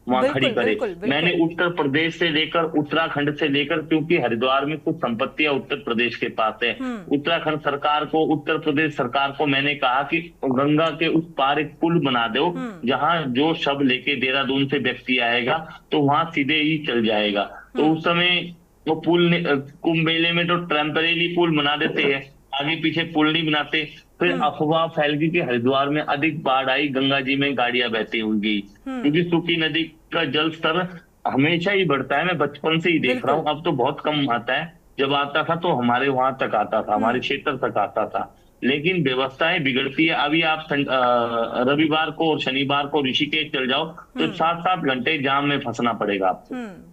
वहां खड़ी करे। मैंने उत्तर प्रदेश से लेकर उत्तराखंड से लेकर, क्योंकि हरिद्वार में कुछ संपत्तियां उत्तर प्रदेश के पास है, उत्तराखंड सरकार को, उत्तर प्रदेश सरकार को मैंने कहा कि गंगा के उस पार एक पुल बना दो, जहां जो शव लेके देहरादून से व्यक्ति आएगा तो वहां सीधे ही चल जाएगा। तो उस समय वो पुल कुंभ मेले में तो टेम्परेरी पुल बना देते हैं, आगे पीछे पुल नहीं बनाते। फिर अफवाह फैल गई कि हरिद्वार में अधिक बाढ़ आई, गंगा जी में गाड़ियां बहती हुई गई, क्योंकि सूखी नदी का जल स्तर हमेशा ही बढ़ता है। मैं बचपन से ही देख रहा हूँ, अब तो बहुत कम आता है। जब आता था तो हमारे वहां तक आता था, हमारे क्षेत्र तक आता था, लेकिन व्यवस्थाएं बिगड़ती है। अभी आप रविवार को और शनिवार को ऋषिकेश चल जाओ तो 7-7 घंटे जाम में फंसना पड़ेगा आपको।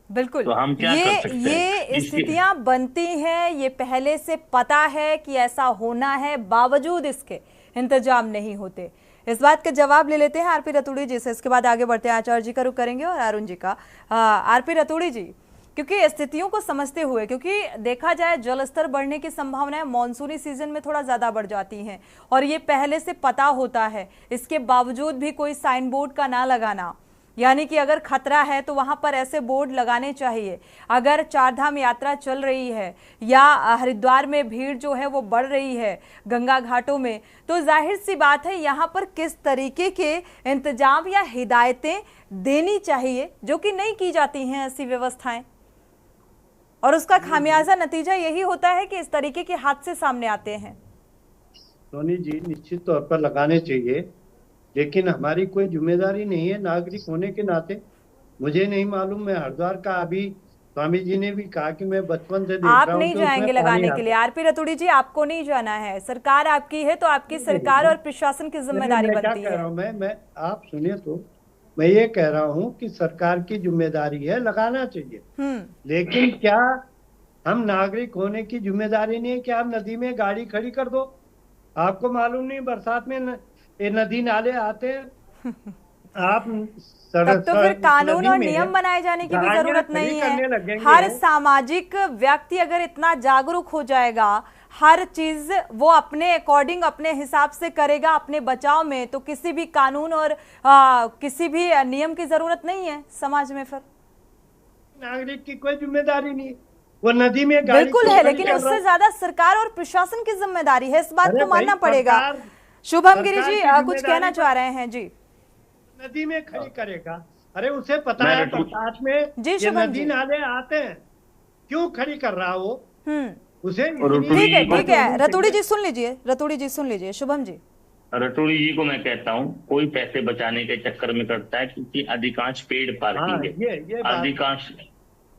बिल्कुल, तो हम क्या कर सकते हैं? ये स्थितियां बनती हैं, ये पहले से पता है कि ऐसा होना है, बावजूद इसके इंतजाम नहीं होते। इस बात का जवाब ले लेते हैं आरपी रतूड़ी जी से, इसके बाद आगे बढ़ते हैं। आचार्य जी का रुख करेंगे और अरुण जी का। आरपी रतूड़ी जी, क्योंकि स्थितियों को समझते हुए, क्योंकि देखा जाए जल स्तर बढ़ने की संभावनाएं मॉनसूनी सीजन में थोड़ा ज्यादा बढ़ जाती हैं और ये पहले से पता होता है, इसके बावजूद भी कोई साइन बोर्ड का ना लगाना, यानी कि अगर खतरा है तो वहां पर ऐसे बोर्ड लगाने चाहिए। अगर चारधाम यात्रा चल रही है या हरिद्वार में भीड़ जो है वो बढ़ रही है गंगा घाटों में, तो जाहिर सी बात है यहाँ पर किस तरीके के इंतजाम या हिदायतें देनी चाहिए, जो कि नहीं की जाती हैं ऐसी व्यवस्थाएं, और उसका खामियाजा नतीजा यही होता है कि इस तरीके के हादसे सामने आते हैं। सोनी जी, निश्चित तौर पर लगाने चाहिए, लेकिन हमारी कोई जिम्मेदारी नहीं है नागरिक होने के नाते। मुझे नहीं मालूम, मैं हरिद्वार का, अभी स्वामी जी ने भी कहा कि मैं बचपन से देख रहा हूं। आप नहीं जाएंगे लगाने के लिए आरपी रतूड़ी जी, आपको नहीं जाना है, सरकार आपकी है तो आपकी सरकार और प्रशासन की जिम्मेदारी बनती है। कह रहा हूँ मैं आप सुनिए तो, मैं ये कह रहा हूँ कि सरकार की जिम्मेदारी है, लगाना चाहिए, लेकिन क्या हम नागरिक होने की जिम्मेदारी नहीं है कि आप नदी में गाड़ी खड़ी कर दो? आपको मालूम नहीं बरसात में ये नदी नाले आते हैं, आप तब तो फिर कानून और नियम बनाए जाने की भी जरूरत नहीं है। हर सामाजिक व्यक्ति अगर इतना जागरूक हो जाएगा, हर चीज वो अपने अकॉर्डिंग, अपने हिसाब से करेगा अपने बचाव में, तो किसी भी कानून और किसी भी नियम की जरूरत नहीं है समाज में। फिर नागरिक की कोई जिम्मेदारी नहीं, वो नदी में बिल्कुल है, लेकिन उससे ज्यादा सरकार और प्रशासन की जिम्मेदारी है, इस बात को मानना पड़ेगा। शुभम गिरी जी कुछ कहना चाह रहे हैं जी। नदी में खड़ी करेगा, अरे उसे पता है बरसात में ये नदी नाले आते हैं, क्यों खड़ी कर रहा वो उसे? ठीक है रतूड़ी जी सुन लीजिए, रतूड़ी जी सुन लीजिए। शुभम जी, रतूड़ी जी को मैं कहता हूँ, कोई पैसे बचाने के चक्कर में करता है, क्योंकि अधिकांश पेड पार्किंग है,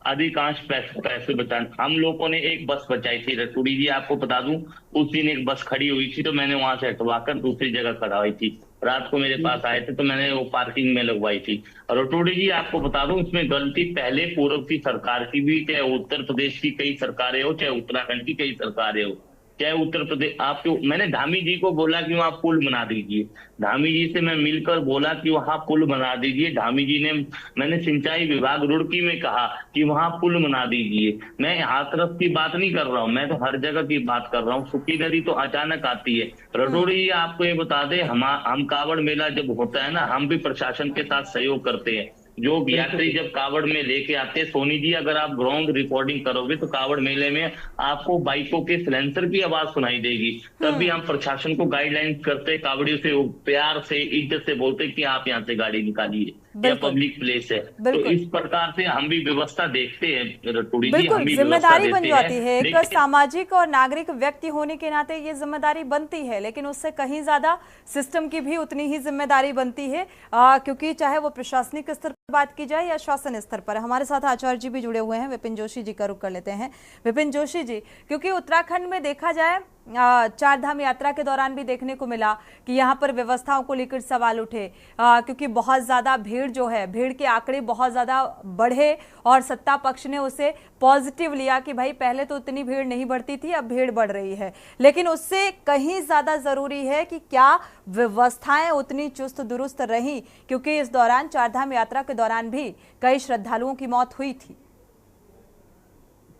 अधिकांश पैसे बचाने। हम लोगों ने एक बस बचाई थी रतूड़ी जी, आपको बता दूं, उस दिन एक बस खड़ी हुई थी तो मैंने वहां से हटवाकर दूसरी जगह खड़ाई थी। रात को मेरे पास आए थे, तो मैंने वो पार्किंग में लगवाई थी। और रतोड़ी जी आपको बता दूं, इसमें गलती पहले पूर्व की सरकार की भी, चाहे उत्तर प्रदेश की कई सरकारें हो, चाहे उत्तराखंड की कई सरकारें हो, चाहे उत्तर प्रदेश आपके, मैंने धामी जी को बोला कि वहां पुल बना दीजिए, धामी जी से मैं मिलकर बोला कि वहां पुल बना दीजिए, धामी जी ने, मैंने सिंचाई विभाग रुड़की में कहा कि वहां पुल बना दीजिए। मैं हाथरस की बात नहीं कर रहा हूँ, मैं तो हर जगह की बात कर रहा हूँ। सुखी नदी तो अचानक आती है। रतोड़ी जी आपको ये बता दे, हम कावड़ मेला जब होता है ना, हम भी प्रशासन के साथ सहयोग करते हैं। जो यात्री जब कावड़ में लेके आते हैं, सोनी जी अगर आप ग्राउंड रिकॉर्डिंग करोगे तो कावड़ मेले में आपको बाइकों के सिलेंसर की आवाज सुनाई देगी। तब भी हम प्रशासन को गाइडलाइन करते, कावड़ियों से प्यार से इज्जत से बोलते कि आप यहाँ से गाड़ी निकालिए, या पब्लिक प्लेस है। तो इस प्रकार से हम भी व्यवस्था देखते हैं रतोड़ी जी, हम भी जिम्मेदारी बन जाती है। एक सामाजिक और नागरिक व्यक्ति होने के नाते ये जिम्मेदारी बनती है, लेकिन उससे कहीं ज्यादा सिस्टम की भी उतनी ही जिम्मेदारी बनती है, क्योंकि चाहे वो प्रशासनिक स्तर पर बात की जाए या शासन स्तर पर। हमारे साथ आचार्य जी भी जुड़े हुए हैं, विपिन जोशी जी का रुख कर लेते हैं। विपिन जोशी जी, क्योंकि उत्तराखंड में देखा जाए चार धाम यात्रा के दौरान भी देखने को मिला कि यहाँ पर व्यवस्थाओं को लेकर सवाल उठे, क्योंकि बहुत ज्यादा भीड़ जो है, भीड़ के आंकड़े बहुत ज्यादा बढ़े और सत्ता पक्ष ने उसे पॉजिटिव लिया कि भाई पहले तो उतनी भीड़ नहीं बढ़ती थी, अब भीड़ बढ़ रही है। लेकिन उससे कहीं ज्यादा जरूरी है कि क्या व्यवस्थाएं उतनी चुस्त दुरुस्त रही, क्योंकि इस दौरान चार धाम यात्रा के दौरान भी कई श्रद्धालुओं की मौत हुई थी।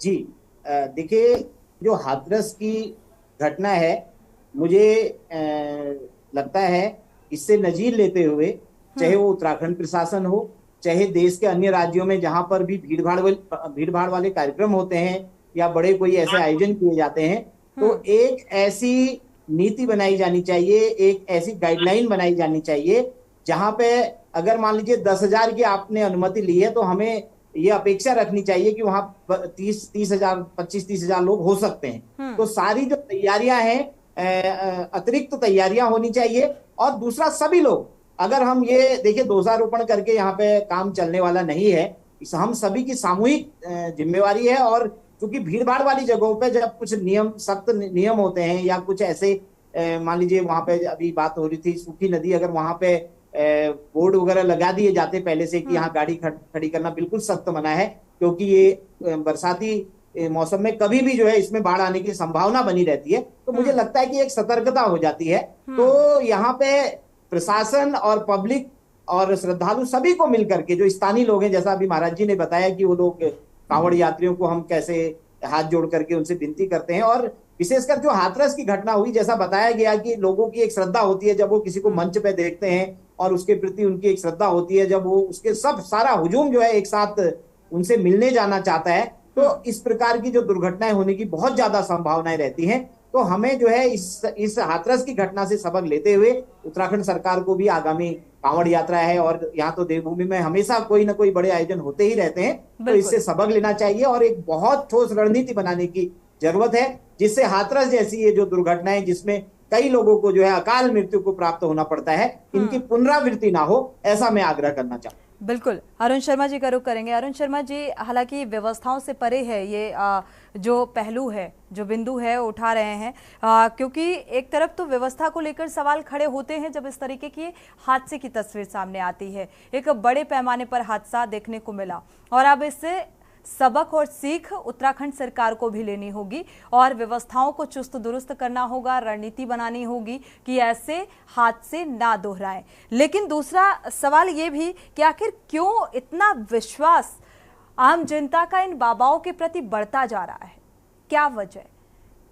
जी देखिए, जो हाथरस की घटना है, मुझे लगता है इससे नजीर लेते हुए, चाहे वो उत्तराखंड प्रशासन हो, चाहे देश के अन्य राज्यों में जहां पर भी भीड़ भाड़ वाले कार्यक्रम होते हैं या बड़े कोई ऐसे आयोजन किए जाते हैं, तो एक ऐसी नीति बनाई जानी चाहिए, एक ऐसी गाइडलाइन बनाई जानी चाहिए जहां पे अगर मान लीजिए 10,000 की आपने अनुमति ली है, तो हमें ये अपेक्षा रखनी चाहिए कि वहां 25-30,000 लोग हो सकते हैं। तो सारी जो तैयारियां हैं, अतिरिक्त तैयारियां होनी चाहिए। और दूसरा, सभी लोग, अगर हम ये देखिए दोषारोपण करके यहाँ पे काम चलने वाला नहीं है, हम सभी की सामूहिक जिम्मेवारी है। और क्योंकि भीड़ भाड़ वाली जगहों पे जब कुछ सख्त नियम होते हैं या कुछ ऐसे, मान लीजिए वहां पे अभी बात हो रही थी सूखी नदी, अगर वहां पे बोर्ड वगैरह लगा दिए जाते पहले से कि यहाँ गाड़ी खड़ी करना बिल्कुल सख्त मना है, क्योंकि ये बरसाती मौसम में कभी भी जो है इसमें बाढ़ आने की संभावना बनी रहती है, तो मुझे लगता है कि एक सतर्कता हो जाती है। तो यहाँ पे प्रशासन और पब्लिक और श्रद्धालु सभी को मिलकर के, जो स्थानीय लोग हैं, जैसा अभी महाराज जी ने बताया कि वो लोग कांवड़ यात्रियों को हम कैसे हाथ जोड़ करके उनसे विनती करते हैं। और विशेषकर जो हाथरस की घटना हुई, जैसा बताया गया कि लोगों की एक श्रद्धा होती है जब वो किसी को मंच पे देखते हैं, और उसके प्रति उनकी एक श्रद्धा होती है जब वो उसके सारा हुजूम जो है एक साथ उनसे मिलने जाना चाहता है। तो इस प्रकार की जो दुर्घटनाएं होने की बहुत ज्यादा संभावनाएं रहती हैं। तो हमें जो है इस हाथरस की घटना से सबक लेते हुए उत्तराखंड सरकार को भी, आगामी कांवड़ यात्रा है और यहाँ तो देवभूमि में हमेशा कोई ना कोई बड़े आयोजन होते ही रहते हैं, तो इससे सबक लेना चाहिए और एक बहुत ठोस रणनीति बनाने की जरूरत है, जिससे हाथरस जैसी ये जो दुर्घटनाएं जिसमें कई लोगों को जो है अकाल मृत्यु को प्राप्त होना पड़ता है, इनकी पुनरावृत्ति ना हो, ऐसा मैं आग्रह करना चाहूँ। बिल्कुल, अरुण शर्मा जी का रुख करेंगे। अरुण शर्मा जी, हालांकि व्यवस्थाओं से परे है ये जो पहलू है, जो बिंदु है उठा रहे हैं, क्योंकि एक तरफ तो व्यवस्था को लेकर सवाल खड़े होते हैं जब इस तरीके की हादसे की तस्वीर सामने आती है। एक बड़े पैमाने पर हादसा देखने को मिला और अब इससे सबक और सीख उत्तराखंड सरकार को भी लेनी होगी और व्यवस्थाओं को चुस्त दुरुस्त करना होगा, रणनीति बनानी होगी कि ऐसे हादसे ना दोहराएं। लेकिन दूसरा सवाल ये भी कि आखिर क्यों इतना विश्वास आम जनता का इन बाबाओं के प्रति बढ़ता जा रहा है? क्या वजह है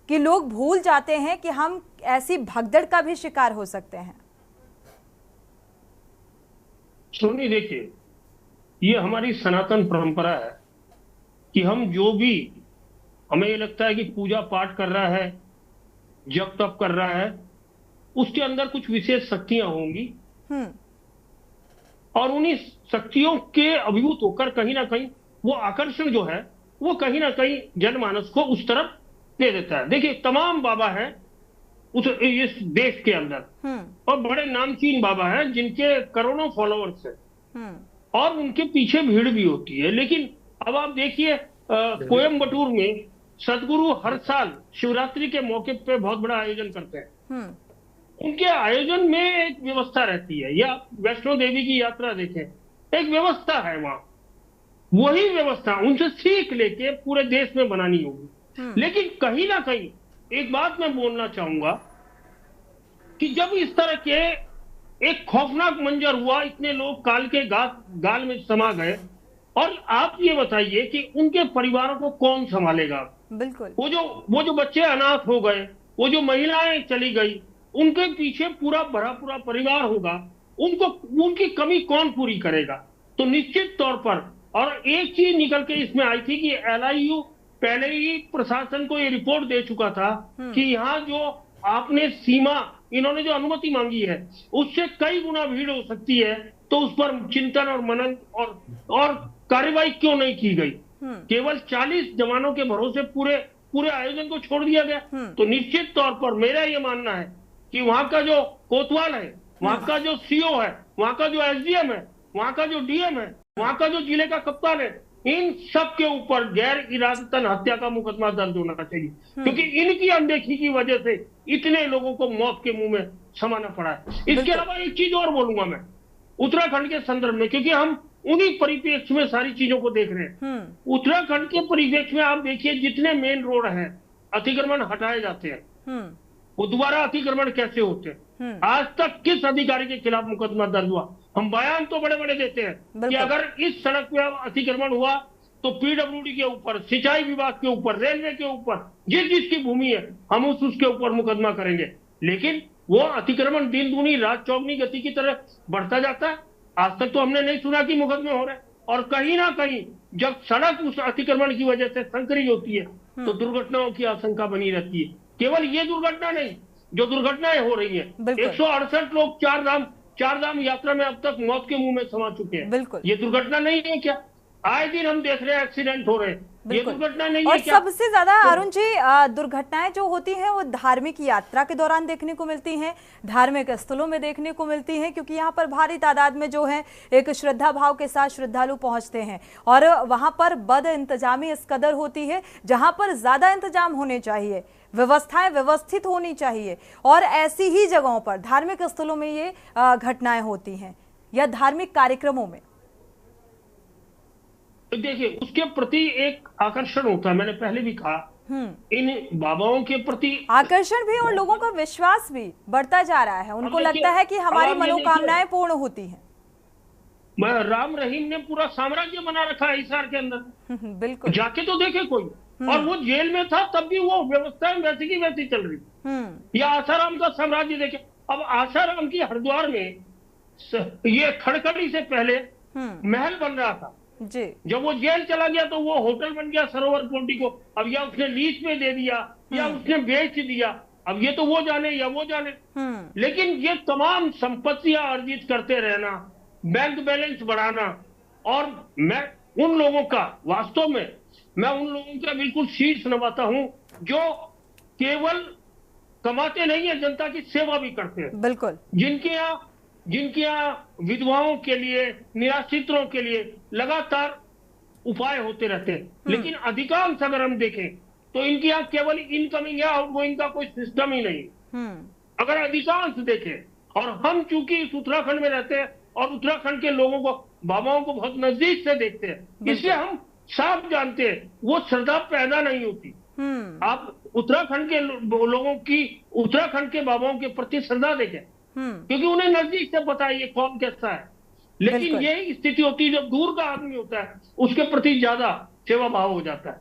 कि लोग भूल जाते हैं कि हम ऐसी भगदड़ का भी शिकार हो सकते हैं? सोनी, देखिए, ये हमारी सनातन परंपरा है कि हम जो भी, हमें ये लगता है कि पूजा पाठ कर रहा है, जप तप कर रहा है, उसके अंदर कुछ विशेष शक्तियां होंगी और उन्हीं शक्तियों के अभिभूत होकर कहीं ना कहीं वो आकर्षण जो है वो कहीं ना कहीं जनमानस को उस तरफ दे देता है। देखिए, तमाम बाबा हैं इस देश के अंदर और बड़े नामचीन बाबा हैं जिनके करोड़ों फॉलोअर्स हैं और उनके पीछे भीड़ भी होती है। लेकिन अब आप देखिए, कोयम्बटूर में सदगुरु हर साल शिवरात्रि के मौके पे बहुत बड़ा आयोजन करते हैं उनके आयोजन में एक व्यवस्था रहती है, या वैष्णो देवी की यात्रा देखें, एक व्यवस्था है वहां, वही व्यवस्था उनसे सीख लेके पूरे देश में बनानी होगी। लेकिन कहीं ना कहीं एक बात मैं बोलना चाहूंगा कि जब इस तरह के एक खौफनाक मंजर हुआ, इतने लोग काल के गाल में समा गए, और आप ये बताइए कि उनके परिवारों को कौन संभालेगा? बिल्कुल। वो जो बच्चे अनाथ हो गए, वो जो महिलाएं चली गई, उनके पीछे पूरा परिवार होगा, उनकी कमी कौन पूरी करेगा? तो निश्चित तौर पर, और एक चीज निकल के इसमें आई थी कि LIU पहले ही प्रशासन को ये रिपोर्ट दे चुका था कि यहाँ जो आपने सीमा, इन्होंने जो अनुमति मांगी है उससे कई गुना भीड़ हो सकती है, तो उस पर चिंतन और मनन और कार्रवाई क्यों नहीं की गई? केवल 40 जवानों के भरोसे पूरे आयोजन को छोड़ दिया गया। तो निश्चित तौर पर मेरा ये मानना है कि वहां का जो कोतवाल है, वहां का जो CO है, वहां का जो SDM है, वहां का जो DM है, वहां का जो जिले का कप्तान है, इन सब के ऊपर गैर इरादतन हत्या का मुकदमा दर्ज होना चाहिए, क्योंकि इनकी अनदेखी की वजह से इतने लोगों को मौत के मुंह में समाना पड़ा है। इसके अलावा एक चीज और बोलूंगा मैं उत्तराखंड के संदर्भ में, क्योंकि हम उन्हीं परिप्रेक्ष्य में सारी चीजों को देख रहे हैं। उत्तराखंड के परिप्रेक्ष्य में आप देखिए, जितने मेन रोड हैं अतिक्रमण हटाए जाते हैं, वो दोबारा अतिक्रमण कैसे होते हैं? आज तक किस अधिकारी के खिलाफ मुकदमा दर्ज हुआ? हम बयान तो बड़े बड़े देते हैं कि अगर इस सड़क पे अतिक्रमण हुआ तो PWD के ऊपर, सिंचाई विभाग के ऊपर, रेलवे के ऊपर, जिसकी भूमि है हम उसके ऊपर मुकदमा करेंगे। लेकिन वो अतिक्रमण दिन दूनी रात चौगनी गति की तरह बढ़ता जाता है। आज तक तो हमने नहीं सुना कि मुकदमे हो रहे। और कहीं ना कहीं जब सड़क उस अतिक्रमण की वजह से संकरी होती है तो दुर्घटनाओं की आशंका बनी रहती है। केवल ये दुर्घटना नहीं, जो दुर्घटनाएं हो रही है, 168 लोग चार धाम यात्रा में अब तक मौत के मुंह में समा चुके हैं। ये दुर्घटना नहीं है क्या? आए दिन हम देख रहे हैं एक्सीडेंट हो रहे हैं, ये दुर्घटना नहीं है क्या? सबसे ज्यादा अरुण जी दुर्घटनाएं जो होती हैं वो धार्मिक यात्रा के दौरान देखने को मिलती हैं, धार्मिक स्थलों में देखने को मिलती हैं, क्योंकि यहाँ पर भारी तादाद में जो है एक श्रद्धा भाव के साथ श्रद्धालु पहुंचते हैं और वहां पर बद इंतजामी इस कदर होती है, जहां पर ज्यादा इंतजाम होने चाहिए, व्यवस्थाएं व्यवस्थित होनी चाहिए, और ऐसी ही जगहों पर धार्मिक स्थलों में ये घटनाएं होती हैं या धार्मिक कार्यक्रमों में। देखिए, उसके प्रति एक आकर्षण होता है, मैंने पहले भी कहा, इन बाबाओं के प्रति आकर्षण भी और लोगों का विश्वास भी बढ़ता जा रहा है। उनको लगता है कि हमारी मनोकामनाएं पूर्ण होती हैं। राम रहीम ने पूरा साम्राज्य बना रखा है हिसार के अंदर। बिल्कुल, जाके तो देखे कोई। और वो जेल में था तब भी वो व्यवस्था वैसी की वैसी चल रही। या आसाराम का साम्राज्य देखे, अब आसाराम की हरिद्वार में ये खड़खड़ी से पहले महल बन रहा था जी। जब वो जेल चला गया तो वो होटल बन गया सरोवर पोर्टी को। अब या उसने लीज पे दे दिया या उसने बेच दिया, अब ये तो वो जाने या वो जाने। लेकिन ये तमाम संपत्तियां अर्जित करते रहना, बैंक बैलेंस बढ़ाना, और मैं उन लोगों का वास्तव में उन लोगों का बिल्कुल शीर्ष नवाता हूं जो केवल कमाते नहीं है, जनता की सेवा भी करते हैं। बिल्कुल, जिनके यहाँ विधवाओं के लिए, निराश्रितों के लिए लगातार उपाय होते रहते हैं। लेकिन अधिकांश अगर हम देखें तो इनके यहाँ केवल इनकमिंग या आउटगोइंग का कोई सिस्टम ही नहीं। अगर अधिकांश देखें, और हम चूंकि इस उत्तराखंड में रहते हैं और उत्तराखंड के लोगों को, बाबाओं को बहुत नजदीक से देखते हैं, इसलिए हम साफ जानते हैं वो श्रद्धा पैदा नहीं होती। आप उत्तराखंड के लोगों की, उत्तराखंड के बाबाओं के प्रति श्रद्धा देखें, क्योंकि उन्हें नजदीक से पता है ये कौन कैसा है। लेकिन यही स्थिति होती है जब दूर का आदमी होता है, उसके प्रति ज्यादा सेवा भाव हो जाता है।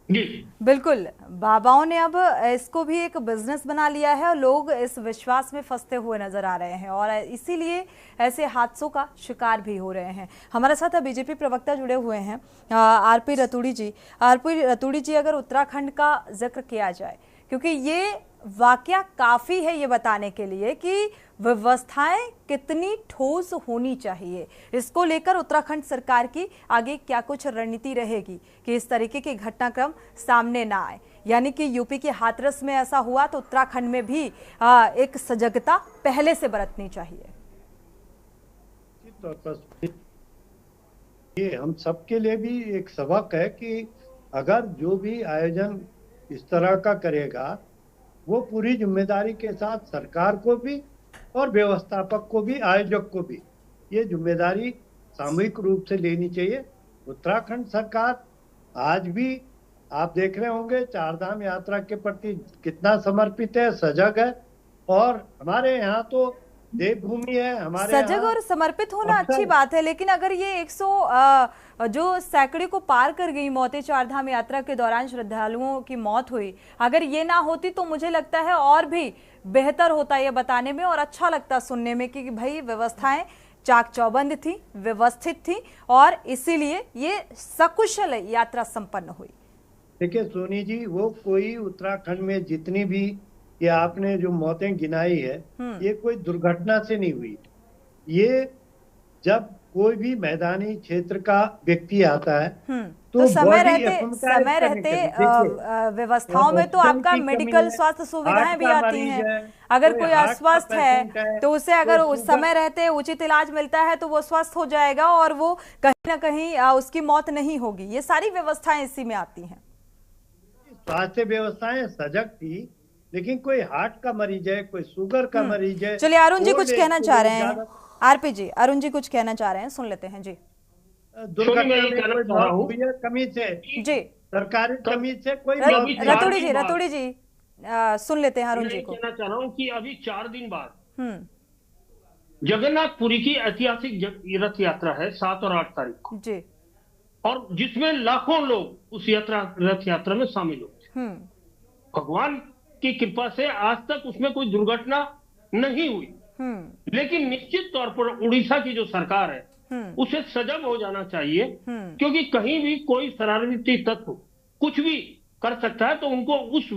जी बिल्कुल, बाबाओं ने अब इसको भी एक बिजनेस बना लिया है और लोग इस विश्वास में फंसते हुए नजर आ रहे हैं और इसीलिए ऐसे हादसों का शिकार भी हो रहे हैं। हमारे साथ बीजेपी प्रवक्ता जुड़े हुए हैं आरपी रतूड़ी जी। आरपी रतूड़ी जी, अगर उत्तराखंड का जिक्र किया जाए, क्योंकि ये वाकया काफी है ये बताने के लिए कि व्यवस्थाएं कितनी ठोस होनी चाहिए, इसको लेकर उत्तराखंड सरकार की आगे क्या कुछ रणनीति रहेगी कि इस तरीके के घटनाक्रम सामने ना आए। यानी कि यूपी के हाथरस में ऐसा हुआ तो उत्तराखंड में भी एक सजगता पहले से बरतनी चाहिए। ये हम सबके लिए भी एक सबक है कि अगर जो भी आयोजन इस तरह का करेगा वो पूरी जिम्मेदारी के साथ सरकार को भी और व्यवस्थापक को भी, आयोजक को भी ये जिम्मेदारी सामूहिक रूप से लेनी चाहिए। उत्तराखंड सरकार आज भी आप देख रहे होंगे चारधाम यात्रा के प्रति कितना समर्पित है, सजग है। और हमारे यहाँ तो देवभूमि है, हमारे सजग और समर्पित होना अच्छी बात है, लेकिन अगर ये 100 जो सैकड़े को पार कर गई मौतें चारधाम यात्रा के दौरान श्रद्धालुओं की मौत हुई, अगर ये ना होती तो मुझे लगता है और भी बेहतर होता ये बताने में और अच्छा लगता सुनने में कि भाई व्यवस्थाएं चाक चौबंद थी, व्यवस्थित थी और इसीलिए ये सकुशल यात्रा संपन्न हुई। देखिए सोनी जी, वो कोई उत्तराखंड में जितनी भी ये आपने जो मौतें गिनाई है, ये कोई दुर्घटना से नहीं हुई। ये जब कोई भी मैदानी क्षेत्र का व्यक्ति आता है तो समय रहते व्यवस्थाओं में तो आपका मेडिकल स्वास्थ्य सुविधाएं भी आती हैं। अगर कोई अस्वस्थ है तो उसे अगर उस समय रहते उचित इलाज मिलता है तो वो स्वस्थ हो जाएगा और वो कहीं ना कहीं उसकी मौत नहीं होगी। ये सारी व्यवस्थाएं इसी में आती हैं। स्वास्थ्य व्यवस्थाएं सजग थी, लेकिन कोई हार्ट का मरीज है, कोई शुगर का मरीज है। चलिए अरुण जी कुछ कहना चाह रहे हैं। आरपी जी, अरुण जी कुछ कहना चाह रहे हैं, सुन लेते हैं जी। दुर्घटना में कोई कमी से जी, सरकारी कमी से कोई रतोड़ी जी सुन लेते हैं अरुण जी को। कहना चाह रहा हूँ कि अभी 4 दिन बाद जगन्नाथपुरी की ऐतिहासिक रथ यात्रा है 7 और 8 तारीख को जी, और जिसमें लाखों लोग उस रथ यात्रा में शामिल हुए। भगवान की कृपा से आज तक उसमें कोई दुर्घटना नहीं हुई, लेकिन निश्चित तौर पर उड़ीसा की जो सरकार है उसे सजग हो जाना चाहिए, क्योंकि कहीं भी कोई शरारती तत्व कुछ भी कर सकता है, तो उनको उस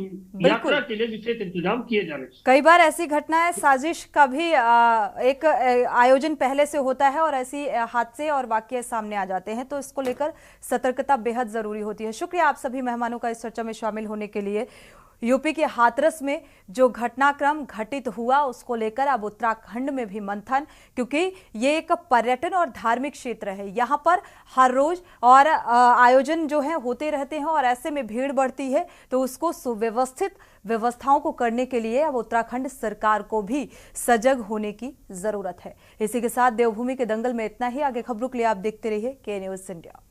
यात्रा के लिए विशेष इंतजाम किए जाने चाहिए। कई बार ऐसी घटनाएं साजिश का भी एक आयोजन पहले से होता है और ऐसी हादसे और वाकये सामने आ जाते हैं, तो इसको लेकर सतर्कता बेहद जरूरी होती है। शुक्रिया आप सभी मेहमानों का इस चर्चा में शामिल होने के लिए। यूपी के हाथरस में जो घटनाक्रम घटित हुआ उसको लेकर अब उत्तराखंड में भी मंथन, क्योंकि ये एक पर्यटन और धार्मिक क्षेत्र है। यहाँ पर हर रोज और आयोजन जो है होते रहते हैं और ऐसे में भीड़ बढ़ती है, तो उसको सुव्यवस्थित व्यवस्थाओं को करने के लिए अब उत्तराखंड सरकार को भी सजग होने की जरूरत है। इसी के साथ देवभूमि के दंगल में इतना ही। आगे खबरों के लिए आप देखते रहिए के न्यूज़ इंडिया।